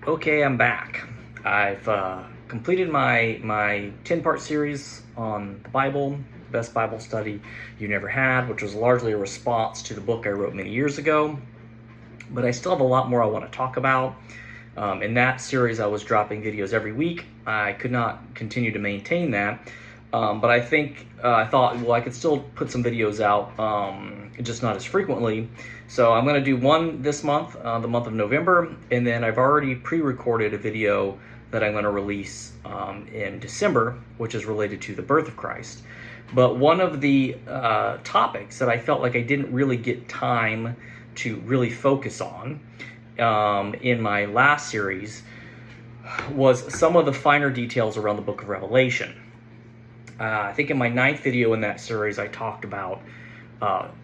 Okay, I'm back. I've completed my 10-part series on the Bible, best Bible study you never had, which was largely a response to the book I wrote many years ago. But I still have a lot more I want to talk about. In that series, I was dropping videos every week. I could not continue to maintain that. But I thought, well, I could still put some videos out, just not as frequently. So I'm going to do one this month, the month of November, and then I've already pre-recorded a video that I'm going to release in December, which is related to the birth of Christ. But one of the topics that I felt like I didn't really get time to really focus on in my last series was some of the finer details around the book of Revelation. I think in my 9th video in that series, I talked about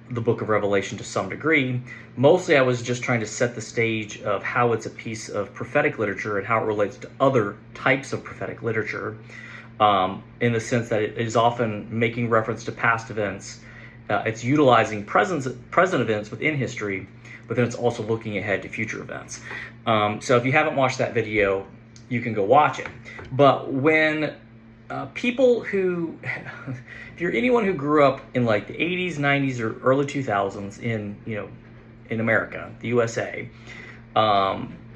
the book of Revelation to some degree. Mostly I was just trying to set the stage of how it's a piece of prophetic literature and how it relates to other types of prophetic literature, in the sense that it is often making reference to past events. It's utilizing present events within history, but then it's also looking ahead to future events. So if you haven't watched that video, you can go watch it. But when people who, if you're anyone who grew up in like the 80s, 90s, or early 2000s in America, the USA,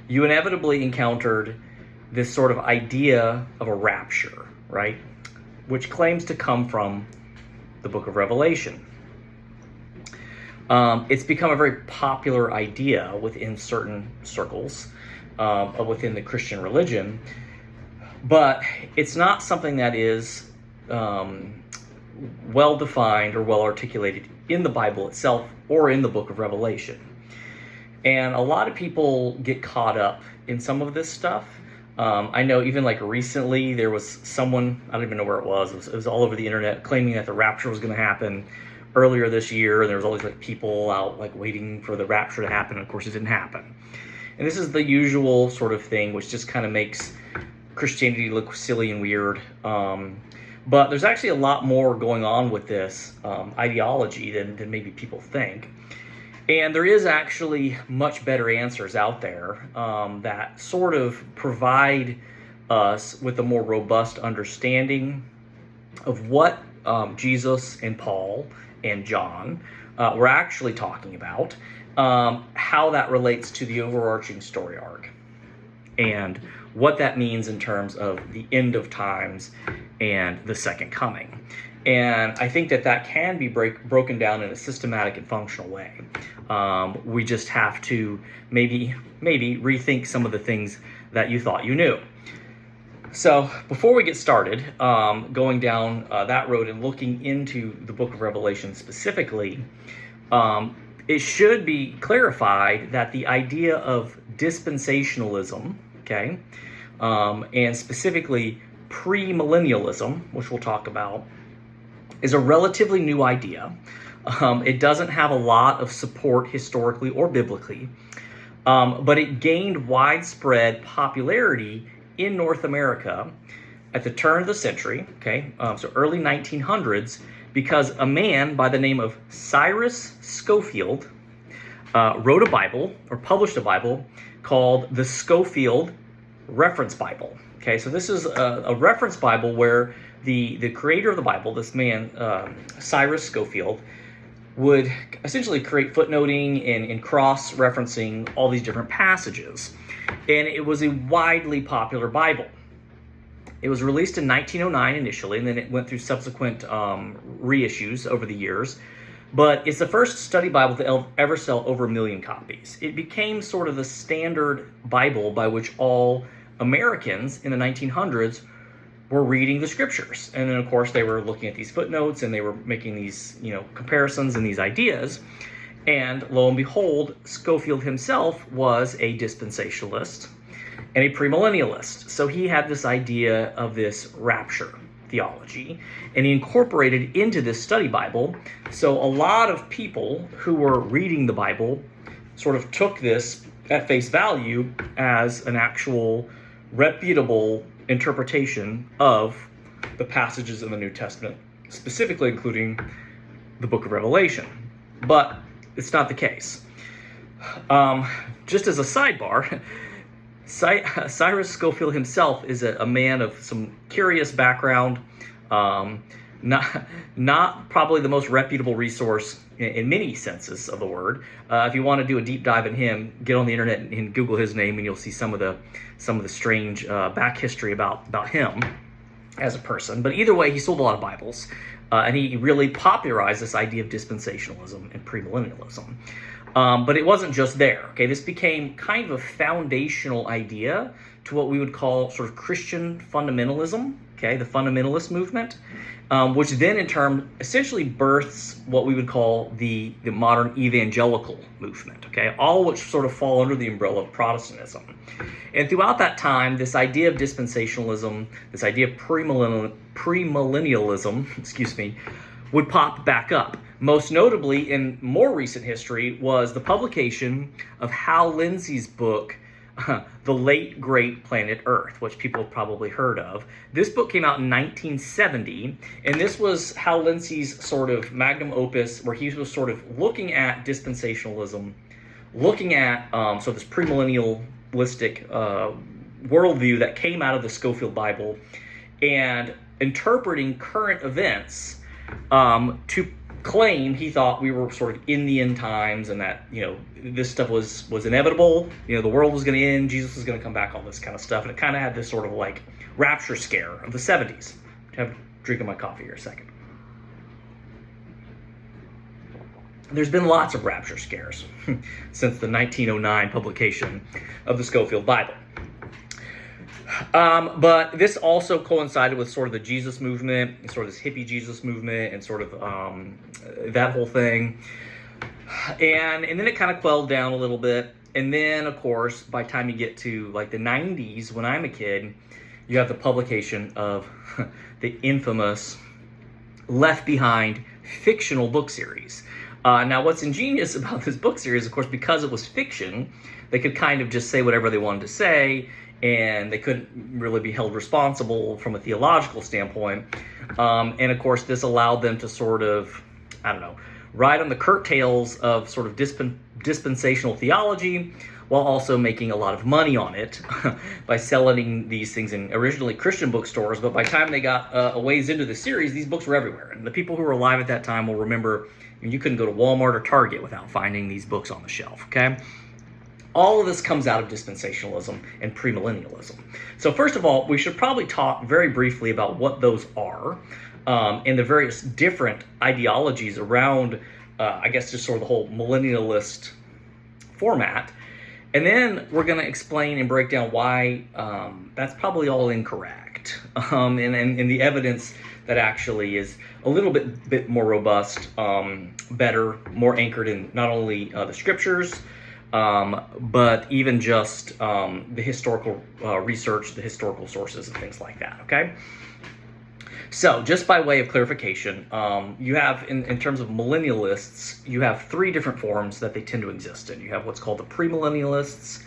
you inevitably encountered this sort of idea of a rapture, right? Which claims to come from the book of Revelation. It's become a very popular idea within certain circles within the Christian religion. But it's not something that is well-defined or well-articulated in the Bible itself or in the book of Revelation. And a lot of people get caught up in some of this stuff. I know even like recently there was someone, I don't even know where it was all over the internet, claiming that the rapture was going to happen earlier this year. And there was all these like people out like waiting for the rapture to happen. And of course it didn't happen. And this is the usual sort of thing, which just kind of makes Christianity look silly and weird. But there's actually a lot more going on with this ideology than maybe people think. And there is actually much better answers out there that sort of provide us with a more robust understanding of what Jesus and Paul and John were actually talking about, how that relates to the overarching story arc, and what that means in terms of the end of times and the second coming. And I think that can be broken down in a systematic and functional way. We just have to maybe rethink some of the things that you thought you knew. So before we get started, going down that road and looking into the book of Revelation specifically, it should be clarified that the idea of dispensationalism, okay, and specifically premillennialism, which we'll talk about, is a relatively new idea. It doesn't have a lot of support historically or biblically, but it gained widespread popularity in North America at the turn of the century, okay, so early 1900s, because a man by the name of Cyrus Scofield wrote a Bible, or published a Bible, called the Scofield Reference Bible. Okay, so this is a reference Bible where the creator of the Bible, this man, Cyrus Scofield, would essentially create footnoting and cross-referencing all these different passages. And it was a widely popular Bible. It was released in 1909 initially, and then it went through subsequent reissues over the years. But it's the first study Bible to ever sell over 1 million copies. It became sort of the standard Bible by which all Americans in the 1900s were reading the scriptures. And then, of course, they were looking at these footnotes and they were making these, comparisons and these ideas. And lo and behold, Scofield himself was a dispensationalist and a premillennialist. So he had this idea of this rapture theology, and he incorporated into this study Bible. So a lot of people who were reading the Bible sort of took this at face value as an actual reputable interpretation of the passages in the New Testament, specifically including the book of Revelation. But it's not the case. Just as a sidebar, Cyrus Scofield himself is a man of some curious background, not probably the most reputable resource in many senses of the word. If you want to do a deep dive in him, get on the internet and Google his name, and you'll see some of the strange back history about him as a person. But either way, he sold a lot of Bibles, and he really popularized this idea of dispensationalism and premillennialism. But it wasn't just there. Okay, this became kind of a foundational idea to what we would call sort of Christian fundamentalism. Okay, the fundamentalist movement, which then in turn essentially births what we would call the modern evangelical movement. Okay, all which sort of fall under the umbrella of Protestantism. And throughout that time, this idea of dispensationalism, this idea of premillennialism, would pop back up. Most notably, in more recent history, was the publication of Hal Lindsey's book, The Late Great Planet Earth, which people have probably heard of. This book came out in 1970, and this was Hal Lindsey's sort of magnum opus, where he was sort of looking at dispensationalism, looking at so this premillennialistic worldview that came out of the Scofield Bible, and interpreting current events to claim he thought we were sort of in the end times, and that, you know, this stuff was inevitable. You know, the world was going to end, Jesus was going to come back, all this kind of stuff. And it kind of had this sort of like rapture scare of the 70s. Have a drink of my coffee here a second. There's been lots of rapture scares since the 1909 publication of the Scofield Bible. But this also coincided with sort of the Jesus movement, and sort of this hippie Jesus movement, and sort of that whole thing. And then it kind of quelled down a little bit. And then, of course, by the time you get to like the 90s, when I'm a kid, you have the publication of the infamous Left Behind fictional book series. Now, what's ingenious about this book series, of course, because it was fiction, they could kind of just say whatever they wanted to say, and they couldn't really be held responsible from a theological standpoint. And of course, this allowed them to sort of, I don't know, ride on the curtails of sort of dispensational theology, while also making a lot of money on it by selling these things in originally Christian bookstores. But by the time they got a ways into the series, these books were everywhere. And the people who were alive at that time will remember you couldn't go to Walmart or Target without finding these books on the shelf, okay? All of this comes out of dispensationalism and premillennialism. So first of all, we should probably talk very briefly about what those are, and the various different ideologies around, I guess, just sort of the whole millennialist format. And then we're going to explain and break down why that's probably all incorrect, and the evidence that actually is a little bit more robust, better, more anchored in not only the scriptures, but even just the historical research, the historical sources, and things like that, okay? So, just by way of clarification, you have, in terms of millennialists, you have three different forms that they tend to exist in. You have what's called the premillennialists,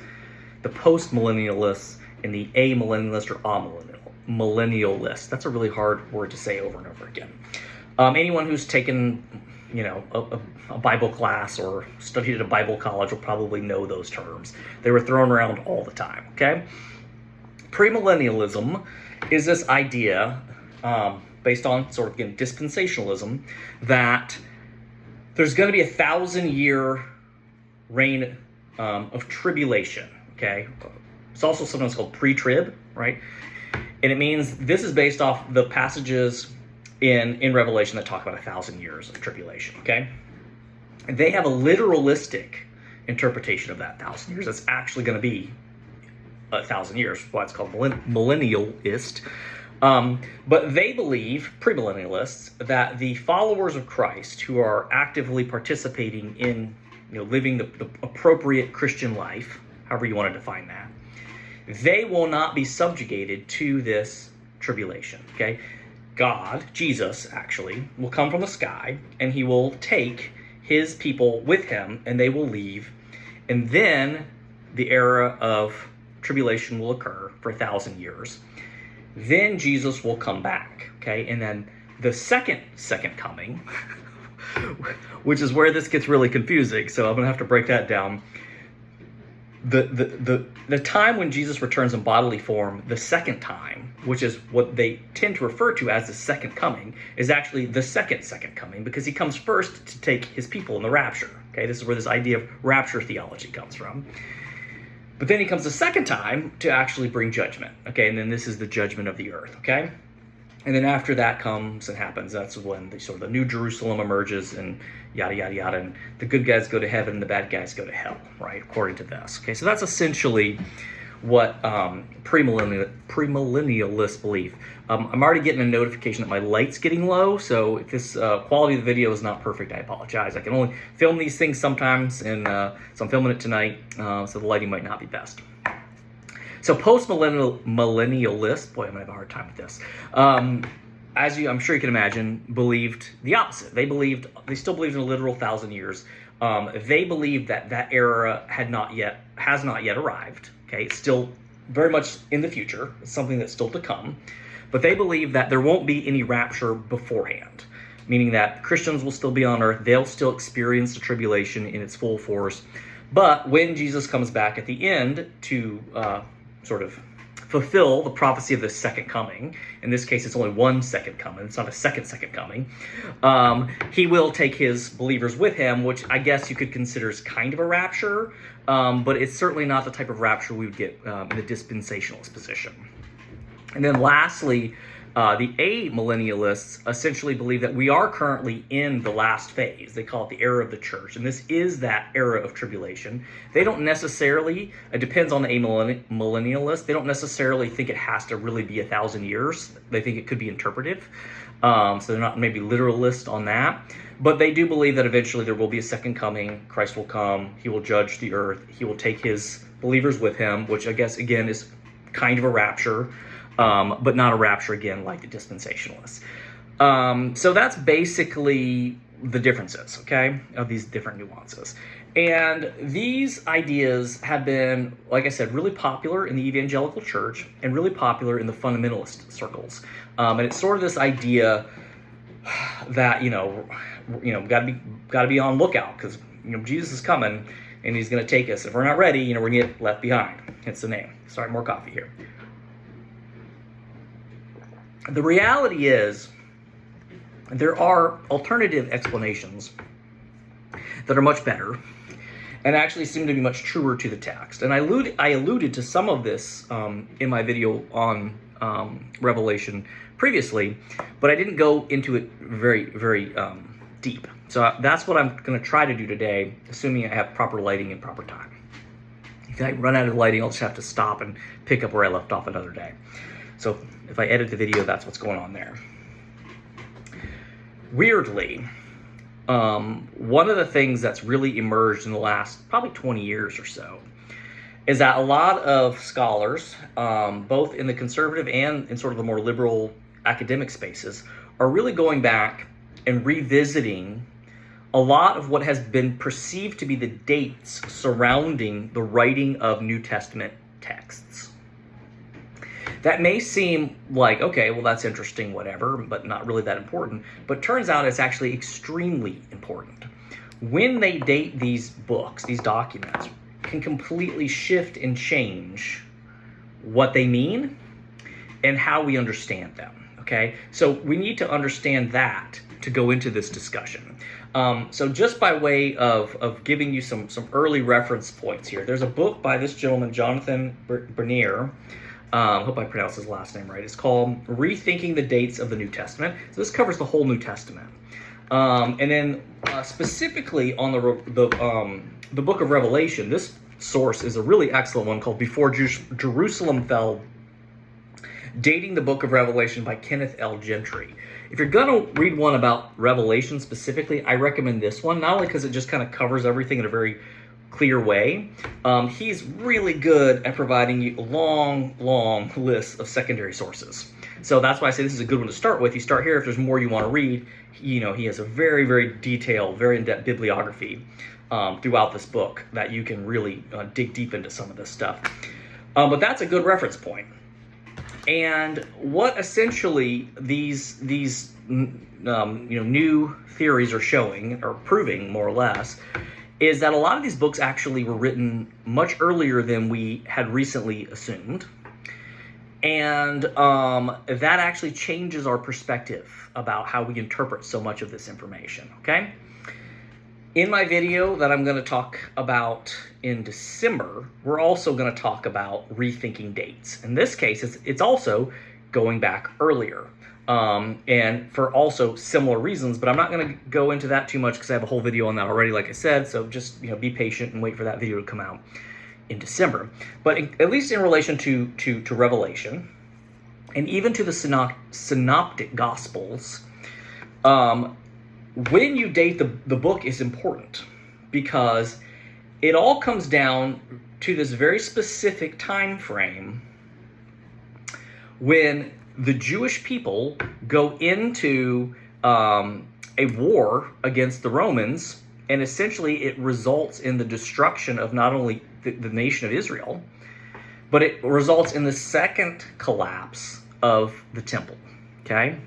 the postmillennialists, and the amillennialist or amillennialist. That's a really hard word to say over and over again. Anyone who's taken, you know, a Bible class or studied at a Bible college will probably know those terms. They were thrown around all the time, okay? Premillennialism is this idea, based on sort of, again, dispensationalism, that there's going to be 1,000-year reign of tribulation, okay? It's also sometimes called pre-trib, right? And it means this is based off the passages in Revelation that talk about 1,000 years of tribulation, okay? They have a literalistic interpretation of that 1,000 years. That's actually going to be 1,000 years, why it's called millennialist. But they believe, premillennialists, that the followers of Christ who are actively participating in, you know, living the appropriate Christian life, however you want to define that, they will not be subjugated to this tribulation, okay? God, Jesus, actually, will come from the sky, and he will take his people with him, and they will leave. And then the era of tribulation will occur for 1,000 years. Then Jesus will come back, okay? And then the second coming, which is where this gets really confusing, so I'm going to have to break that down. the time when Jesus returns in bodily form, the second time, which is what they tend to refer to as the second coming, is actually the second coming, because he comes first to take his people in the rapture. Okay, this is where this idea of rapture theology comes from. But then he comes the second time to actually bring judgment. Okay, and then this is the judgment of the earth. Okay, and then after that comes and happens, that's when the New Jerusalem emerges, and yada, yada, yada. And the good guys go to heaven and the bad guys go to hell, right? According to this. Okay, so that's essentially what premillennialists believe. I'm already getting a notification that my light's getting low, so if this quality of the video is not perfect, I apologize. I can only film these things sometimes, and so I'm filming it tonight, so the lighting might not be best. So post-millennialists, boy, I'm going to have a hard time with this, I'm sure you can imagine, believed the opposite. They still believed in a literal 1,000 years. They believed that era has not yet arrived. Okay, it's still very much in the future. It's something that's still to come. But they believe that there won't be any rapture beforehand, meaning that Christians will still be on earth. They'll still experience the tribulation in its full force. But when Jesus comes back at the end to sort of fulfill the prophecy of the second coming, in this case it's only one second coming, it's not a second coming, he will take his believers with him, which I guess you could consider as kind of a rapture, but it's certainly not the type of rapture we would get in the dispensationalist position. And then lastly, the amillennialists essentially believe that we are currently in the last phase. They call it the era of the church, and this is that era of tribulation. They don't necessarily, it depends on the amillennialist, they don't necessarily think it has to really be 1,000 years. They think it could be interpretive. So they're not maybe literalist on that. But they do believe that eventually there will be a second coming. Christ will come. He will judge the earth. He will take his believers with him, which I guess, again, is kind of a rapture. But not a rapture, again, like the dispensationalists. So that's basically the differences, okay, of these different nuances. And these ideas have been, like I said, really popular in the evangelical church and really popular in the fundamentalist circles. And it's sort of this idea that, got to be on lookout, because, Jesus is coming and he's going to take us. If we're not ready, we're going to get left behind. Hence the name. Sorry, more coffee here. The reality is there are alternative explanations that are much better and actually seem to be much truer to the text. And I alluded to some of this in my video on Revelation previously, but I didn't go into it very, very deep. So that's what I'm going to try to do today, assuming I have proper lighting and proper time. If I run out of lighting, I'll just have to stop and pick up where I left off another day. So if I edit the video, that's what's going on there. Weirdly, one of the things that's really emerged in the last probably 20 years or so is that a lot of scholars, both in the conservative and in sort of the more liberal academic spaces, are really going back and revisiting a lot of what has been perceived to be the dates surrounding the writing of New Testament texts. That may seem like, okay, well, that's interesting, whatever, but not really that important. But turns out it's actually extremely important. When they date these books, these documents, can completely shift and change what they mean and how we understand them, okay? So we need to understand that to go into this discussion. So just by way of giving you some early reference points here, there's a book by this gentleman, Jonathan Bernier. Hope I pronounced his last name right. It's called Rethinking the Dates of the New Testament. So this covers the whole New Testament. And then specifically on the book of Revelation, this source is a really excellent one called Before Jerusalem Fell, Dating the Book of Revelation by Kenneth L. Gentry. If you're going to read one about Revelation specifically, I recommend this one, not only because it just kind of covers everything in a very clear way. He's really good at providing you a long list of secondary sources. So that's why I say this is a good one to start with. You start here. If there's more you want to read, he has a very, very detailed, very in-depth bibliography throughout this book that you can really dig deep into some of this stuff. But that's a good reference point. And what essentially these new theories are showing, or proving more or less, is that a lot of these books actually were written much earlier than we had recently assumed. And that actually changes our perspective about how we interpret so much of this information, okay? In my video that I'm going to talk about in December, we're also going to talk about rethinking dates. In this case, it's also going back earlier, and for also similar reasons, but I'm not going to go into that too much because I have a whole video on that already, like I said, so just be patient and wait for that video to come out in December. But at least in relation to Revelation, and even to the synoptic Gospels, when you date the book is important, because it all comes down to this very specific time frame when the Jewish people go into a war against the Romans, and essentially it results in the destruction of not only the nation of Israel, but it results in the second collapse of the temple, okay?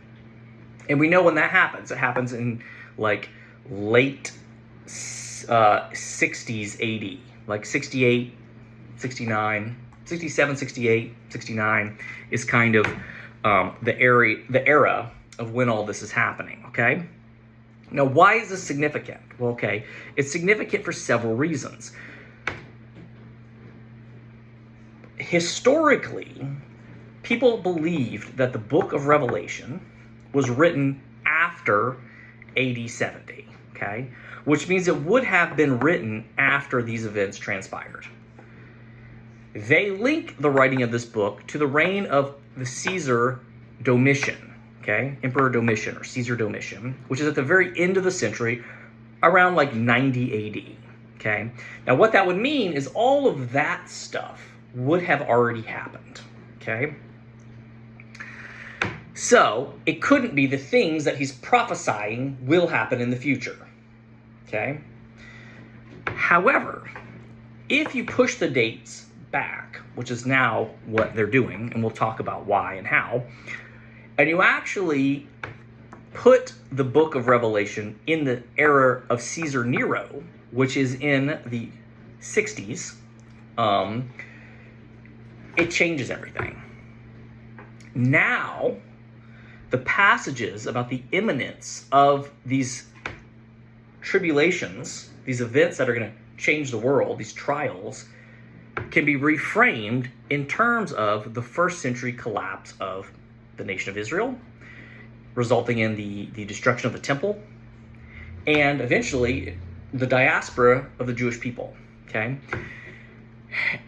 And we know when that happens. It happens in like late 60s AD, like 68, 69, 67, 68, 69 is kind of the era of when all this is happening, okay? Now, why is this significant? Well, okay, it's significant for several reasons. Historically, people believed that the book of Revelation was written after AD 70, okay? Which means it would have been written after these events transpired. They link the writing of this book to the reign of the Caesar Domitian, okay? Emperor Domitian or Caesar Domitian, which is at the very end of the century, around like 90 AD, okay? Now what that would mean is all of that stuff would have already happened, okay? So it couldn't be the things that he's prophesying will happen in the future, okay? However, if you push the dates back, which is now what they're doing, and we'll talk about why and how, and you actually put the book of Revelation in the era of Caesar Nero, which is in the 60s, it changes everything. Now, the passages about the imminence of these tribulations, these events that are going to change the world, these trials, can be reframed in terms of the first century collapse of the nation of Israel, resulting in the destruction of the temple, and eventually the diaspora of the Jewish people, okay?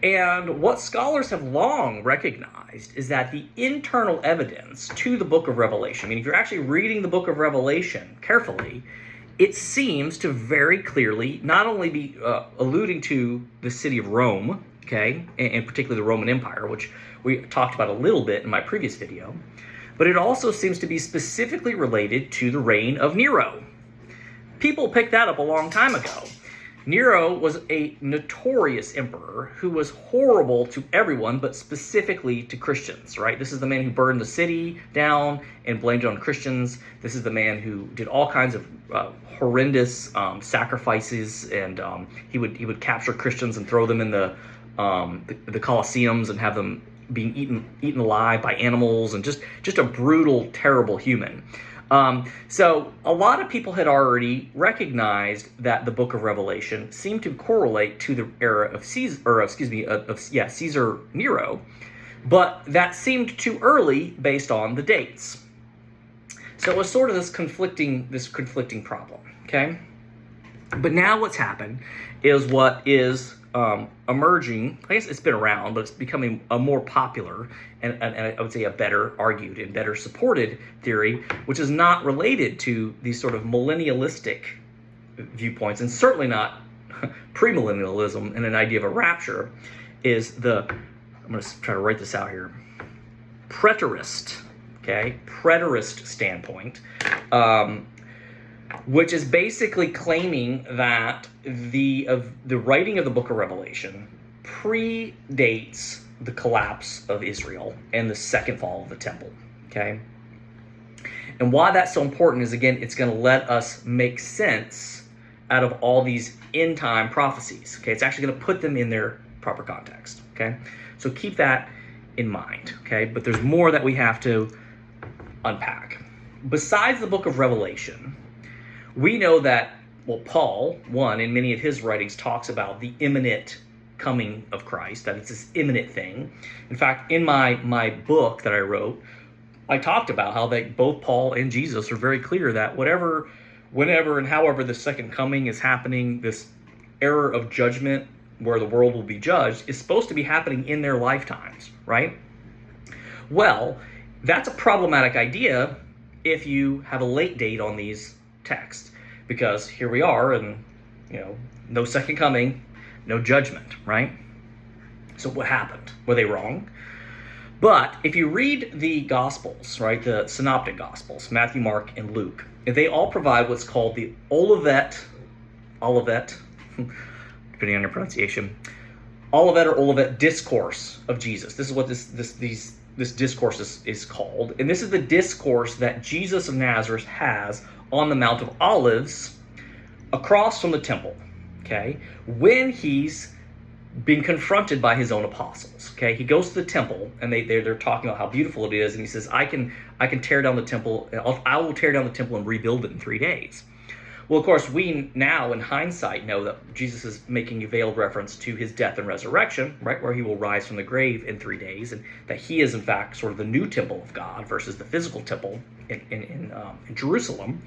And what scholars have long recognized is that the internal evidence to the book of Revelation, I mean, if you're actually reading the book of Revelation carefully, it seems to very clearly not only be alluding to the city of Rome, okay, and particularly the Roman Empire, which we talked about a little bit in my previous video, but it also seems to be specifically related to the reign of Nero. People picked that up a long time ago. Nero was a notorious emperor who was horrible to everyone, but specifically to Christians, right? This is the man who burned the city down and blamed it on Christians. This is the man who did all kinds of horrendous sacrifices, and he would capture Christians and throw them in the Colosseums and have them being eaten alive by animals, and just a brutal, terrible human. So a lot of people had already recognized that the book of Revelation seemed to correlate to the era of Caesar Nero, but that seemed too early based on the dates. So it was sort of this conflicting problem, okay? But now what's happened is what is emerging. I guess it's been around, but it's becoming a more popular and I would say a better argued and better supported theory, which is not related to these sort of millennialistic viewpoints, and certainly not premillennialism and an idea of a rapture, is I'm going to try to write this out here, preterist, okay, preterist standpoint, which is basically claiming that the writing of the book of Revelation predates the collapse of Israel and the second fall of the temple, okay? And why that's so important is, again, it's going to let us make sense out of all these end time prophecies. Okay, it's actually going to put them in their proper context. Okay, so keep that in mind. Okay, but there's more that we have to unpack. Besides the book of Revelation, we know that, well, Paul, in many of his writings, talks about the imminent coming of Christ, that it's this imminent thing. In fact, in my book that I wrote, I talked about how both Paul and Jesus are very clear that whenever and however the second coming is happening, this era of judgment where the world will be judged is supposed to be happening in their lifetimes, right? Well, that's a problematic idea if you have a late date on these texts, because here we are and, no second coming, no judgment, right? So what happened? Were they wrong? But if you read the Gospels, right, the Synoptic Gospels, Matthew, Mark, and Luke, they all provide what's called the Olivet, depending on your pronunciation, Olivet discourse of Jesus. This is what this discourse is called. And this is the discourse that Jesus of Nazareth has on the Mount of Olives across from the temple, okay, when he's being confronted by his own apostles. Okay, he goes to the temple and they're talking about how beautiful it is, and he says, I can tear down the temple. I will tear down the temple and rebuild it in 3 days. Well, of course, we now in hindsight know that Jesus is making a veiled reference to his death and resurrection, right, where he will rise from the grave in 3 days, and that he is in fact sort of the new temple of God versus the physical temple in Jerusalem.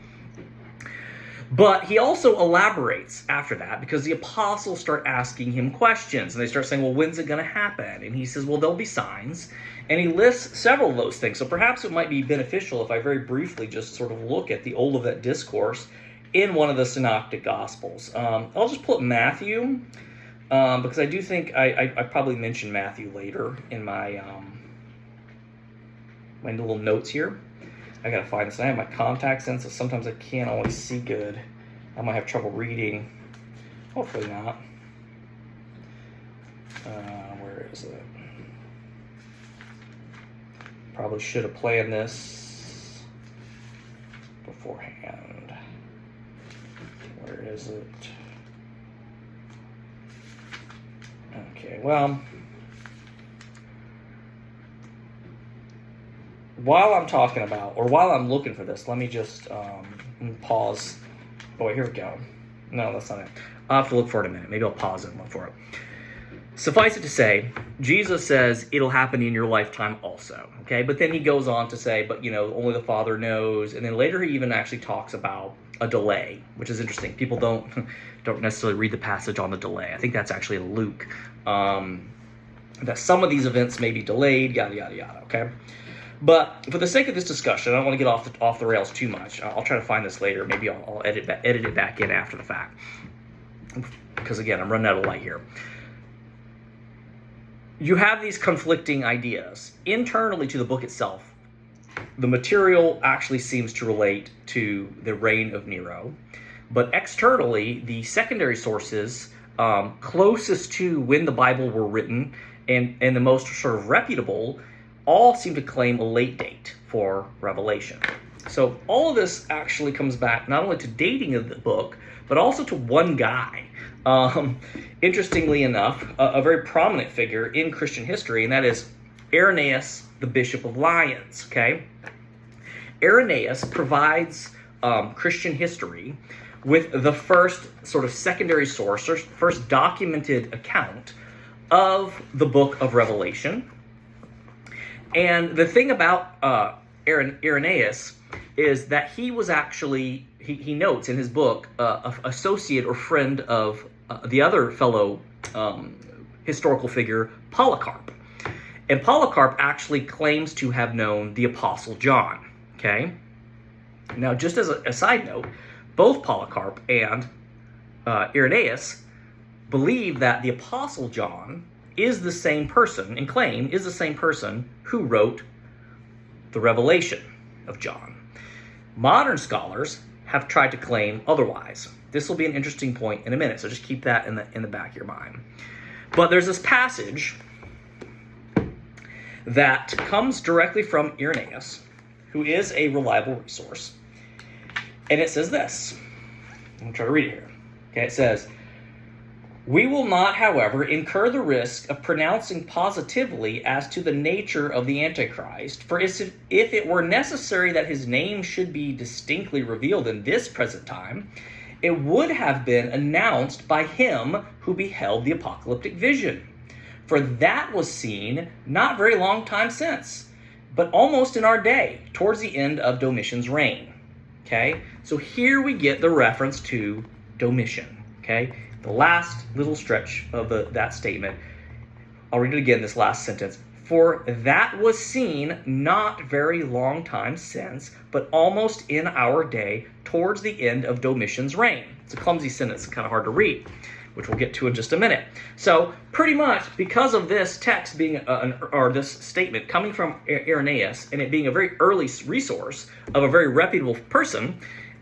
But he also elaborates after that, because the apostles start asking him questions, and they start saying, well, when's it going to happen? And he says, well, there'll be signs. And he lists several of those things. So perhaps it might be beneficial if I very briefly just sort of look at the Olivet Discourse in one of the Synoptic Gospels. I'll just pull up Matthew, because I do think I probably mentioned Matthew later in my little notes here. I gotta find this. I have my contacts in, so sometimes I can't always see good. I might have trouble reading. Hopefully not. Where is it? Probably should have planned this beforehand. Where is it? Okay, well, while I'm talking about, or while I'm looking for this, let me just pause. Oh, wait, here we go. No, that's not it. I'll have to look for it in a minute. Maybe I'll pause it and look for it. Suffice it to say, Jesus says it'll happen in your lifetime also, okay? But then he goes on to say, but, only the Father knows. And then later he even actually talks about a delay, which is interesting. People don't necessarily read the passage on the delay. I think that's actually in Luke. That some of these events may be delayed, yada, yada, yada, okay? But for the sake of this discussion, I don't want to get off the rails too much. I'll try to find this later. Maybe I'll edit it back in after the fact. Because again, I'm running out of light here. You have these conflicting ideas. Internally to the book itself, the material actually seems to relate to the reign of Nero. But externally, the secondary sources closest to when the Bible were written and the most sort of reputable all seem to claim a late date for Revelation. So all of this actually comes back not only to dating of the book, but also to one guy. Interestingly enough, a very prominent figure in Christian history, and that is Irenaeus, the Bishop of Lyons. Okay, Irenaeus provides Christian history with the first sort of secondary source, or first documented account of the book of Revelation. And the thing about Irenaeus is that he was actually, he notes in his book, an associate or friend of the other fellow historical figure, Polycarp. And Polycarp actually claims to have known the Apostle John, okay? Now, just as a side note, both Polycarp and Irenaeus believe that the Apostle John is the same person, and claim is the same person who wrote the Revelation of John. Modern scholars have tried to claim otherwise. This will be an interesting point in a minute, so just keep that in the back of your mind. But there's this passage that comes directly from Irenaeus, who is a reliable resource. And it says this. I'm going to try to read it here. Okay, it says, We will not, however, incur the risk of pronouncing positively as to the nature of the Antichrist, for if it were necessary that his name should be distinctly revealed in this present time, it would have been announced by him who beheld the apocalyptic vision. For that was seen not very long time since, but almost in our day, towards the end of Domitian's reign. Okay, so here we get the reference to Domitian. Okay, the last little stretch of that statement. I'll read it again, this last sentence. For that was seen not very long time since, but almost in our day, towards the end of Domitian's reign. It's a clumsy sentence, kind of hard to read, which we'll get to in just a minute. So pretty much because of this text being, or this statement coming from Irenaeus, and it being a very early resource of a very reputable person,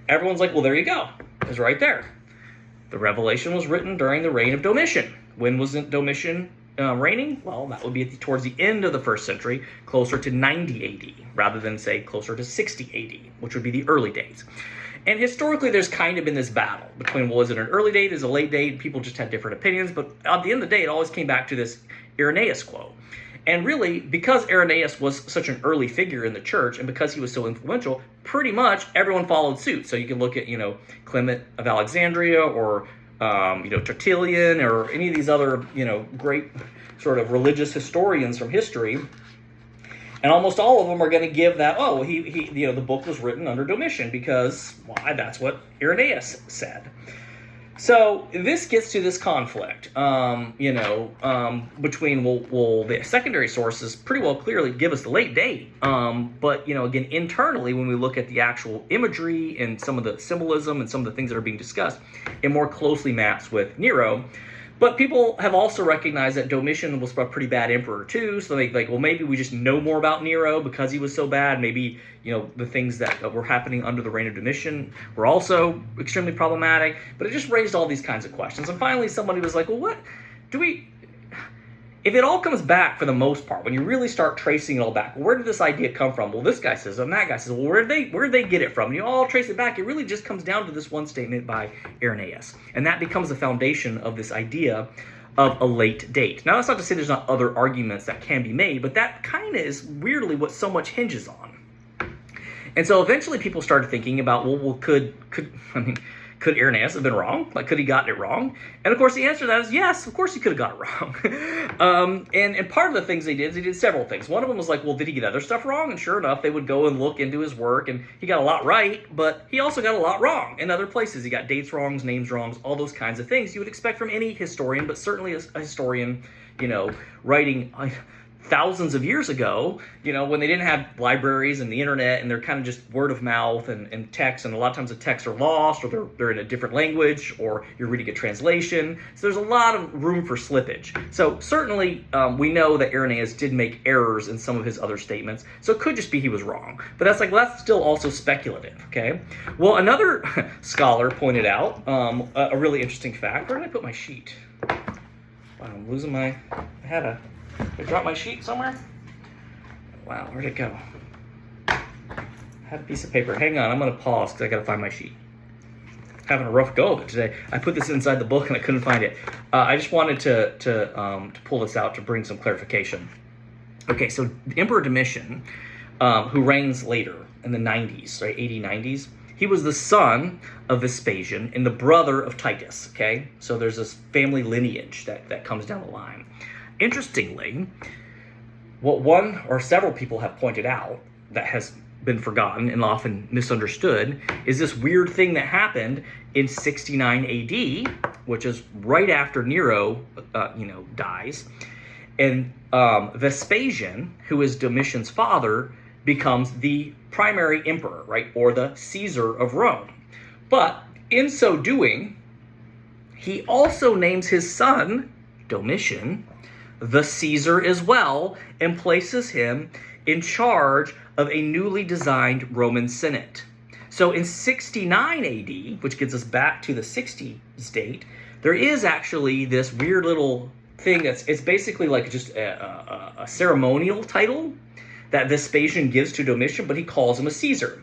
everyone's like, well, there you go. It's right there. The Revelation was written during the reign of Domitian. When was Domitian reigning? Well, that would be towards the end of the first century, closer to 90 AD, rather than, say, closer to 60 AD, which would be the early days. And historically, there's kind of been this battle between, well, is it an early date, is it a late date? People just had different opinions, but at the end of the day, it always came back to this Irenaeus quote. And really, because Irenaeus was such an early figure in the church, and because he was so influential, pretty much everyone followed suit. So you can look at, Clement of Alexandria, or Tertullian, or any of these other, great sort of religious historians from history. And almost all of them are going to give that, the book was written under Domitian because, that's what Irenaeus said. So this gets to this conflict, between, the secondary sources pretty well clearly give us the late date. But, again, internally, when we look at the actual imagery and some of the symbolism and some of the things that are being discussed, it more closely maps with Nero. But people have also recognized that Domitian was a pretty bad emperor too, so they maybe we just know more about Nero because he was so bad. Maybe, the things that were happening under the reign of Domitian were also extremely problematic. But it just raised all these kinds of questions. And finally somebody was like, well, what do we... If it all comes back for the most part, when you really start tracing it all back, where did this idea come from? Well, this guy says, and that guy says, well, where did they get it from? And you all trace it back. It really just comes down to this one statement by Irenaeus. And that becomes the foundation of this idea of a late date. Now, that's not to say there's not other arguments that can be made, but that kind of is weirdly what so much hinges on. And so eventually people started thinking about, could Irenaeus have been wrong? Could he gotten it wrong? And of course, the answer to that is yes, of course he could have got it wrong. And part of the things they did several things. One of them was did he get other stuff wrong? And sure enough, they would go and look into his work, and he got a lot right, but he also got a lot wrong in other places. He got dates wrongs, names wrongs, all those kinds of things you would expect from any historian, but certainly a historian, writing thousands of years ago, when they didn't have libraries and the internet, and they're kind of just word of mouth and text, and a lot of times the texts are lost, or they're in a different language, or you're reading a translation. So there's a lot of room for slippage. So certainly we know that Irenaeus did make errors in some of his other statements, so it could just be he was wrong. But that's still also speculative, okay? Well, another scholar pointed out a really interesting fact. Where did I put my sheet? Wow, I'm losing I dropped my sheet somewhere? Wow, where'd it go? I had a piece of paper. Hang on, I'm going to pause because I got to find my sheet. Having a rough go of it today. I put this inside the book and I couldn't find it. I just wanted to pull this out to bring some clarification. Okay, so Emperor Domitian, who reigns later in the 90s, right, 80, 90s, he was the son of Vespasian and the brother of Titus, okay? So there's this family lineage that comes down the line. Interestingly, what one or several people have pointed out that has been forgotten and often misunderstood is this weird thing that happened in 69 AD, which is right after Nero, dies. And Vespasian, who is Domitian's father, becomes the primary emperor, right, or the Caesar of Rome. But in so doing, he also names his son, Domitian, the Caesar as well, and places him in charge of a newly designed Roman Senate. So in 69 AD, which gets us back to the 60s date, there is actually this weird little thing it's basically just a ceremonial title that Vespasian gives to Domitian, but he calls him a Caesar.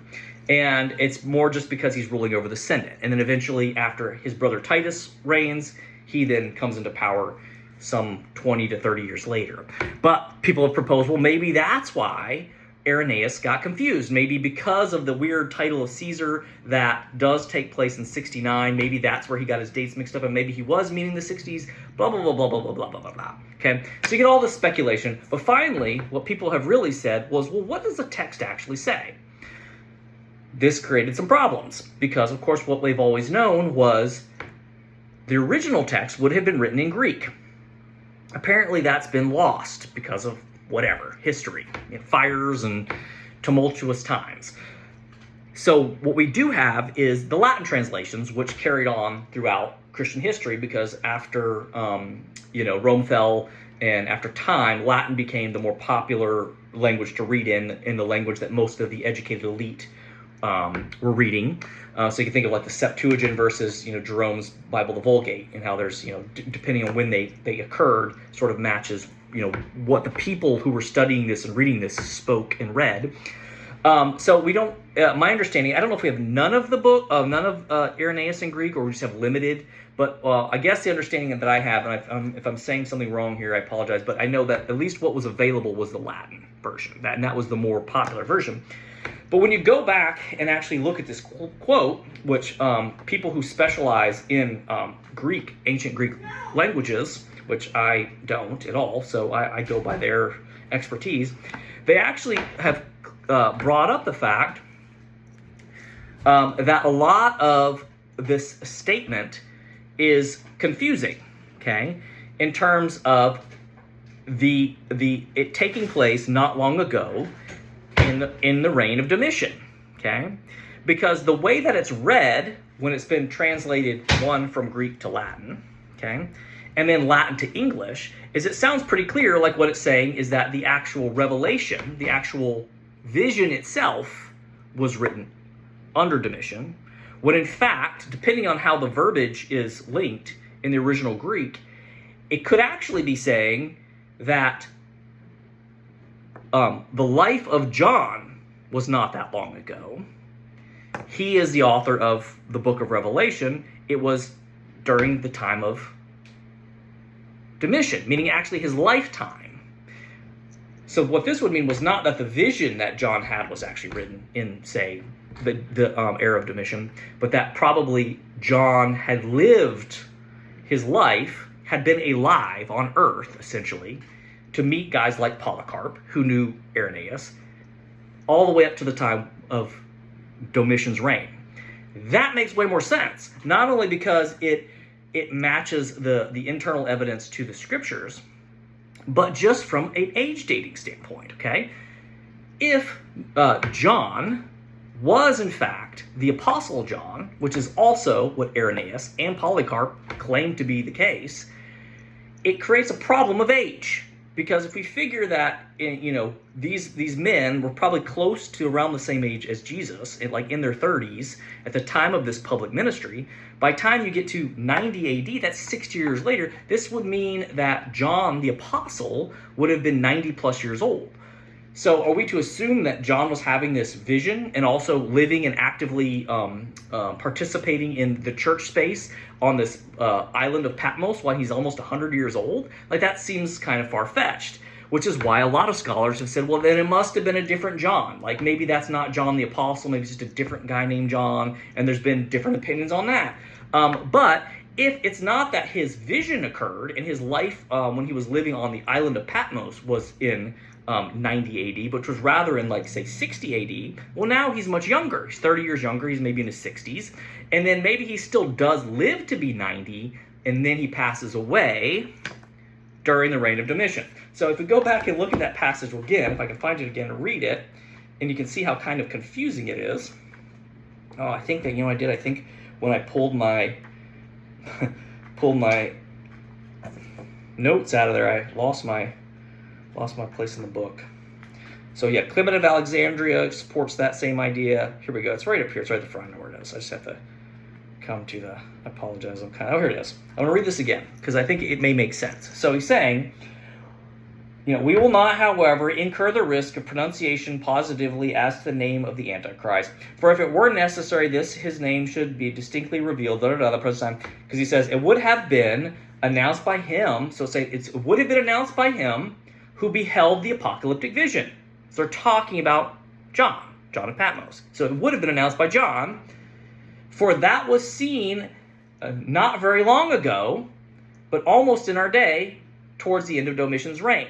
And it's more just because he's ruling over the Senate. And then eventually, after his brother Titus reigns, he then comes into power some 20 to 30 years later. But people have proposed, well, maybe that's why Irenaeus got confused. Maybe because of the weird title of Caesar that does take place in 69, maybe that's where he got his dates mixed up, and maybe he was meaning the 60s, blah, blah, blah, blah, blah, blah, blah, blah, blah, blah. Okay? So you get all this speculation, but finally, what people have really said was, well, what does the text actually say? This created some problems, because, of course, what we've always known was the original text would have been written in Greek. Apparently, that's been lost because of whatever, history, fires and tumultuous times. So what we do have is the Latin translations, which carried on throughout Christian history, because after Rome fell and after time, Latin became the more popular language to read in the language that most of the educated elite were reading. So you can think of like the Septuagint versus Jerome's Bible, the Vulgate, and how there's depending on when they occurred, sort of matches what the people who were studying this and reading this spoke and read. So we don't. My understanding, I don't know if we have none of Irenaeus in Greek, or we just have limited. But I guess the understanding that I have, and if I'm saying something wrong here, I apologize. But I know that at least what was available was the Latin version, and that was the more popular version. But when you go back and actually look at this quote, which people who specialize in Greek, ancient Greek languages, which I don't at all, so I go by their expertise, they actually have brought up the fact that a lot of this statement is confusing, okay, in terms of it taking place not long ago in the reign of Domitian, okay? Because the way that it's read when it's been translated, one from Greek to Latin, okay, and then Latin to English, is it sounds pretty clear like what it's saying is that the actual revelation, the actual vision itself was written under Domitian, when in fact, depending on how the verbiage is linked in the original Greek, it could actually be saying that the life of John was not that long ago. He is the author of the book of Revelation. It was during the time of Domitian, meaning actually his lifetime. So what this would mean was not that the vision that John had was actually written in, say, the era of Domitian, but that probably John had lived his life, had been alive on earth, essentially, to meet guys like Polycarp, who knew Irenaeus, all the way up to the time of Domitian's reign. That makes way more sense, not only because it matches the internal evidence to the scriptures, but just from an age dating standpoint, okay? If John was in fact the Apostle John, which is also what Irenaeus and Polycarp claimed to be the case, it creates a problem of age. Because if we figure that these men were probably close to around the same age as Jesus, like in their 30s, at the time of this public ministry, by the time you get to 90 AD, that's 60 years later, this would mean that John the Apostle would have been 90 plus years old. So are we to assume that John was having this vision and also living and actively participating in the church space on this island of Patmos while he's almost 100 years old? Like, that seems kind of far-fetched, which is why a lot of scholars have said, well, then it must have been a different John. Like, maybe that's not John the Apostle, maybe it's just a different guy named John, and there's been different opinions on that. But if it's not that his vision occurred and his life when he was living on the island of Patmos was in 90 AD, which was rather in, like, say, 60 AD, well, now he's much younger. He's 30 years younger. He's maybe in his 60s. And then maybe he still does live to be 90, and then he passes away during the reign of Domitian. So if we go back and look at that passage again, if I can find it again and read it, and you can see how kind of confusing it is. Oh, I think that, I did. I think when I pulled my notes out of there, I lost my place in the book. So yeah, Clement of Alexandria supports that same idea. Here we go. It's right up here. It's right at the front. I know where it is. I just have to come to I apologize. Oh, here it is. I'm going to read this again because I think it may make sense. So he's saying, We will not, however, incur the risk of pronunciation positively as to the name of the Antichrist. For if it were necessary, his name should be distinctly revealed, the present time, because he says, it would have been announced by him, so say it would have been announced by him who beheld the apocalyptic vision. So they're talking about John of Patmos. So it would have been announced by John, for that was seen not very long ago, but almost in our day, towards the end of Domitian's reign.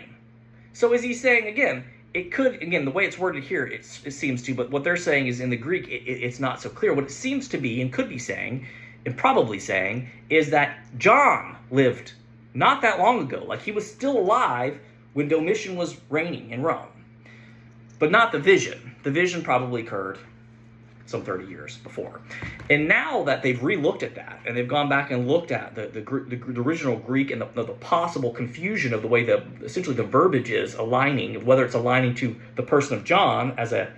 So is he saying, again, it could, again, the way it's worded here, it seems to, but what they're saying is in the Greek, it's not so clear. What it seems to be and could be saying, and probably saying, is that John lived not that long ago. Like he was still alive when Domitian was reigning in Rome. But not the vision. The vision probably occurred some 30 years before. And now that they've re-looked at that, and they've gone back and looked at the original Greek and the possible confusion of the way essentially the verbiage is aligning, whether it's aligning to the person of John as a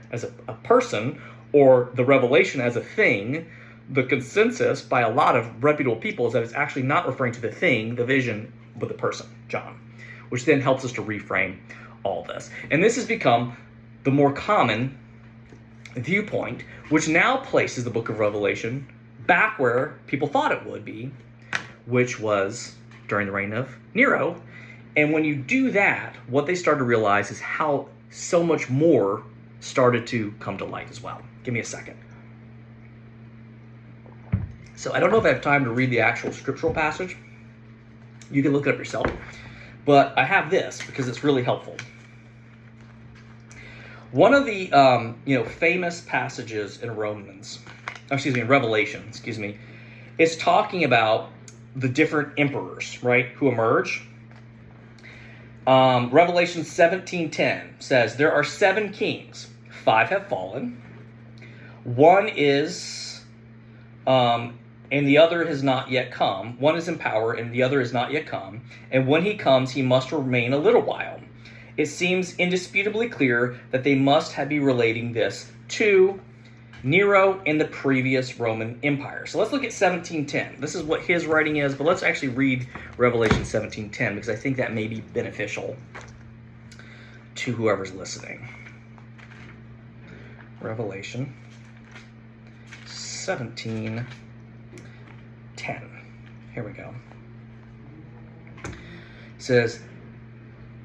person, or the revelation as a thing, the consensus by a lot of reputable people is that it's actually not referring to the thing, the vision, but the person, John, which then helps us to reframe all this. And this has become the more common viewpoint, which now places the book of Revelation back where people thought it would be, which was during the reign of Nero. And when you do that, what they start to realize is how so much more started to come to light as well. Give me a second. So I don't know if I have time to read the actual scriptural passage. You can look it up yourself. But I have this because it's really helpful. One of the famous passages in Revelation, is talking about the different emperors, right, who emerge. Revelation 17:10 says, there are 7 kings, 5 have fallen, 1 is, and the other has not yet come. 1 is in power, and the other has not yet come. And when he comes, he must remain a little while. It seems indisputably clear that they must be relating this to Nero and the previous Roman Empire. So let's look at 17:10. This is what his writing is, but let's actually read Revelation 17:10 because I think that may be beneficial to whoever's listening. Revelation 17:10. Here we go. It says,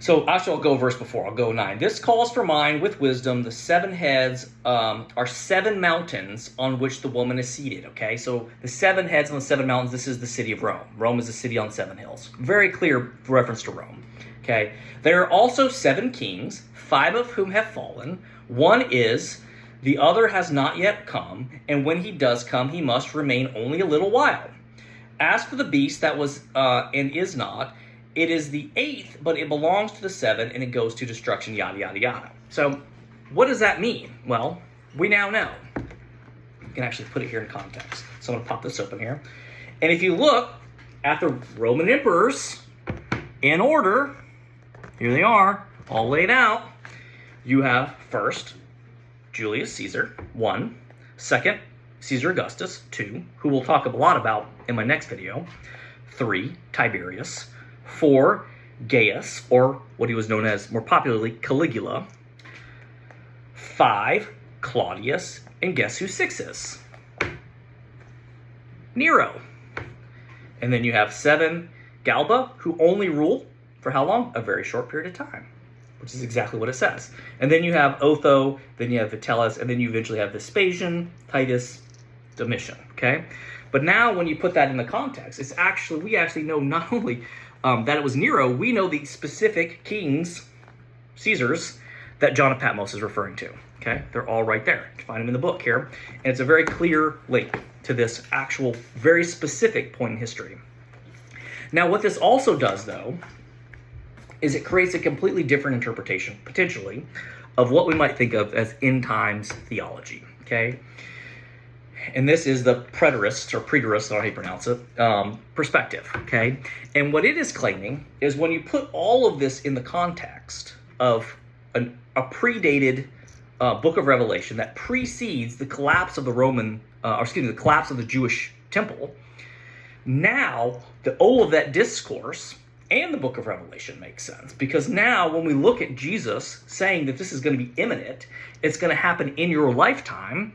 so actually I'll go verse before, I'll go 9. This calls for mind with wisdom. The 7 heads are 7 mountains on which the woman is seated, okay? So the 7 heads on the 7 mountains, this is the city of Rome. Rome is a city on 7 hills. Very clear reference to Rome, okay? There are also 7 kings, 5 of whom have fallen. 1 is, the other has not yet come, and when he does come, he must remain only a little while. As for the beast that was and is not, it is the 8th, but it belongs to the 7, and it goes to destruction, yada, yada, yada. So what does that mean? Well, we now know. You can actually put it here in context. So I'm going to pop this open here. And if you look at the Roman emperors in order, here they are, all laid out. You have first, Julius Caesar, 1. Second, Caesar Augustus, 2, who we'll talk a lot about in my next video. 3, Tiberius. 4, Gaius, or what he was known as more popularly, Caligula. 5, Claudius, and guess who 6 is? Nero. And then you have 7, Galba, who only ruled for how long? A very short period of time, which is exactly what it says. And then you have Otho, then you have Vitellius, and then you eventually have Vespasian, Titus, Domitian, okay? But now when you put that in the context, we actually know not only that it was Nero, we know the specific kings, Caesars, that John of Patmos is referring to. Okay, they're all right there. You can find them in the book here. And it's a very clear link to this actual, very specific point in history. Now, what this also does, though, is it creates a completely different interpretation, potentially, of what we might think of as end times theology. Okay? And this is the preterist, or preterist, I don't know how you pronounce it, perspective, okay? And what it is claiming is when you put all of this in the context of a predated book of Revelation that precedes the collapse of the the collapse of the Jewish temple, now the Olivet discourse and the book of Revelation makes sense. Because now when we look at Jesus saying that this is going to be imminent, it's going to happen in your lifetime,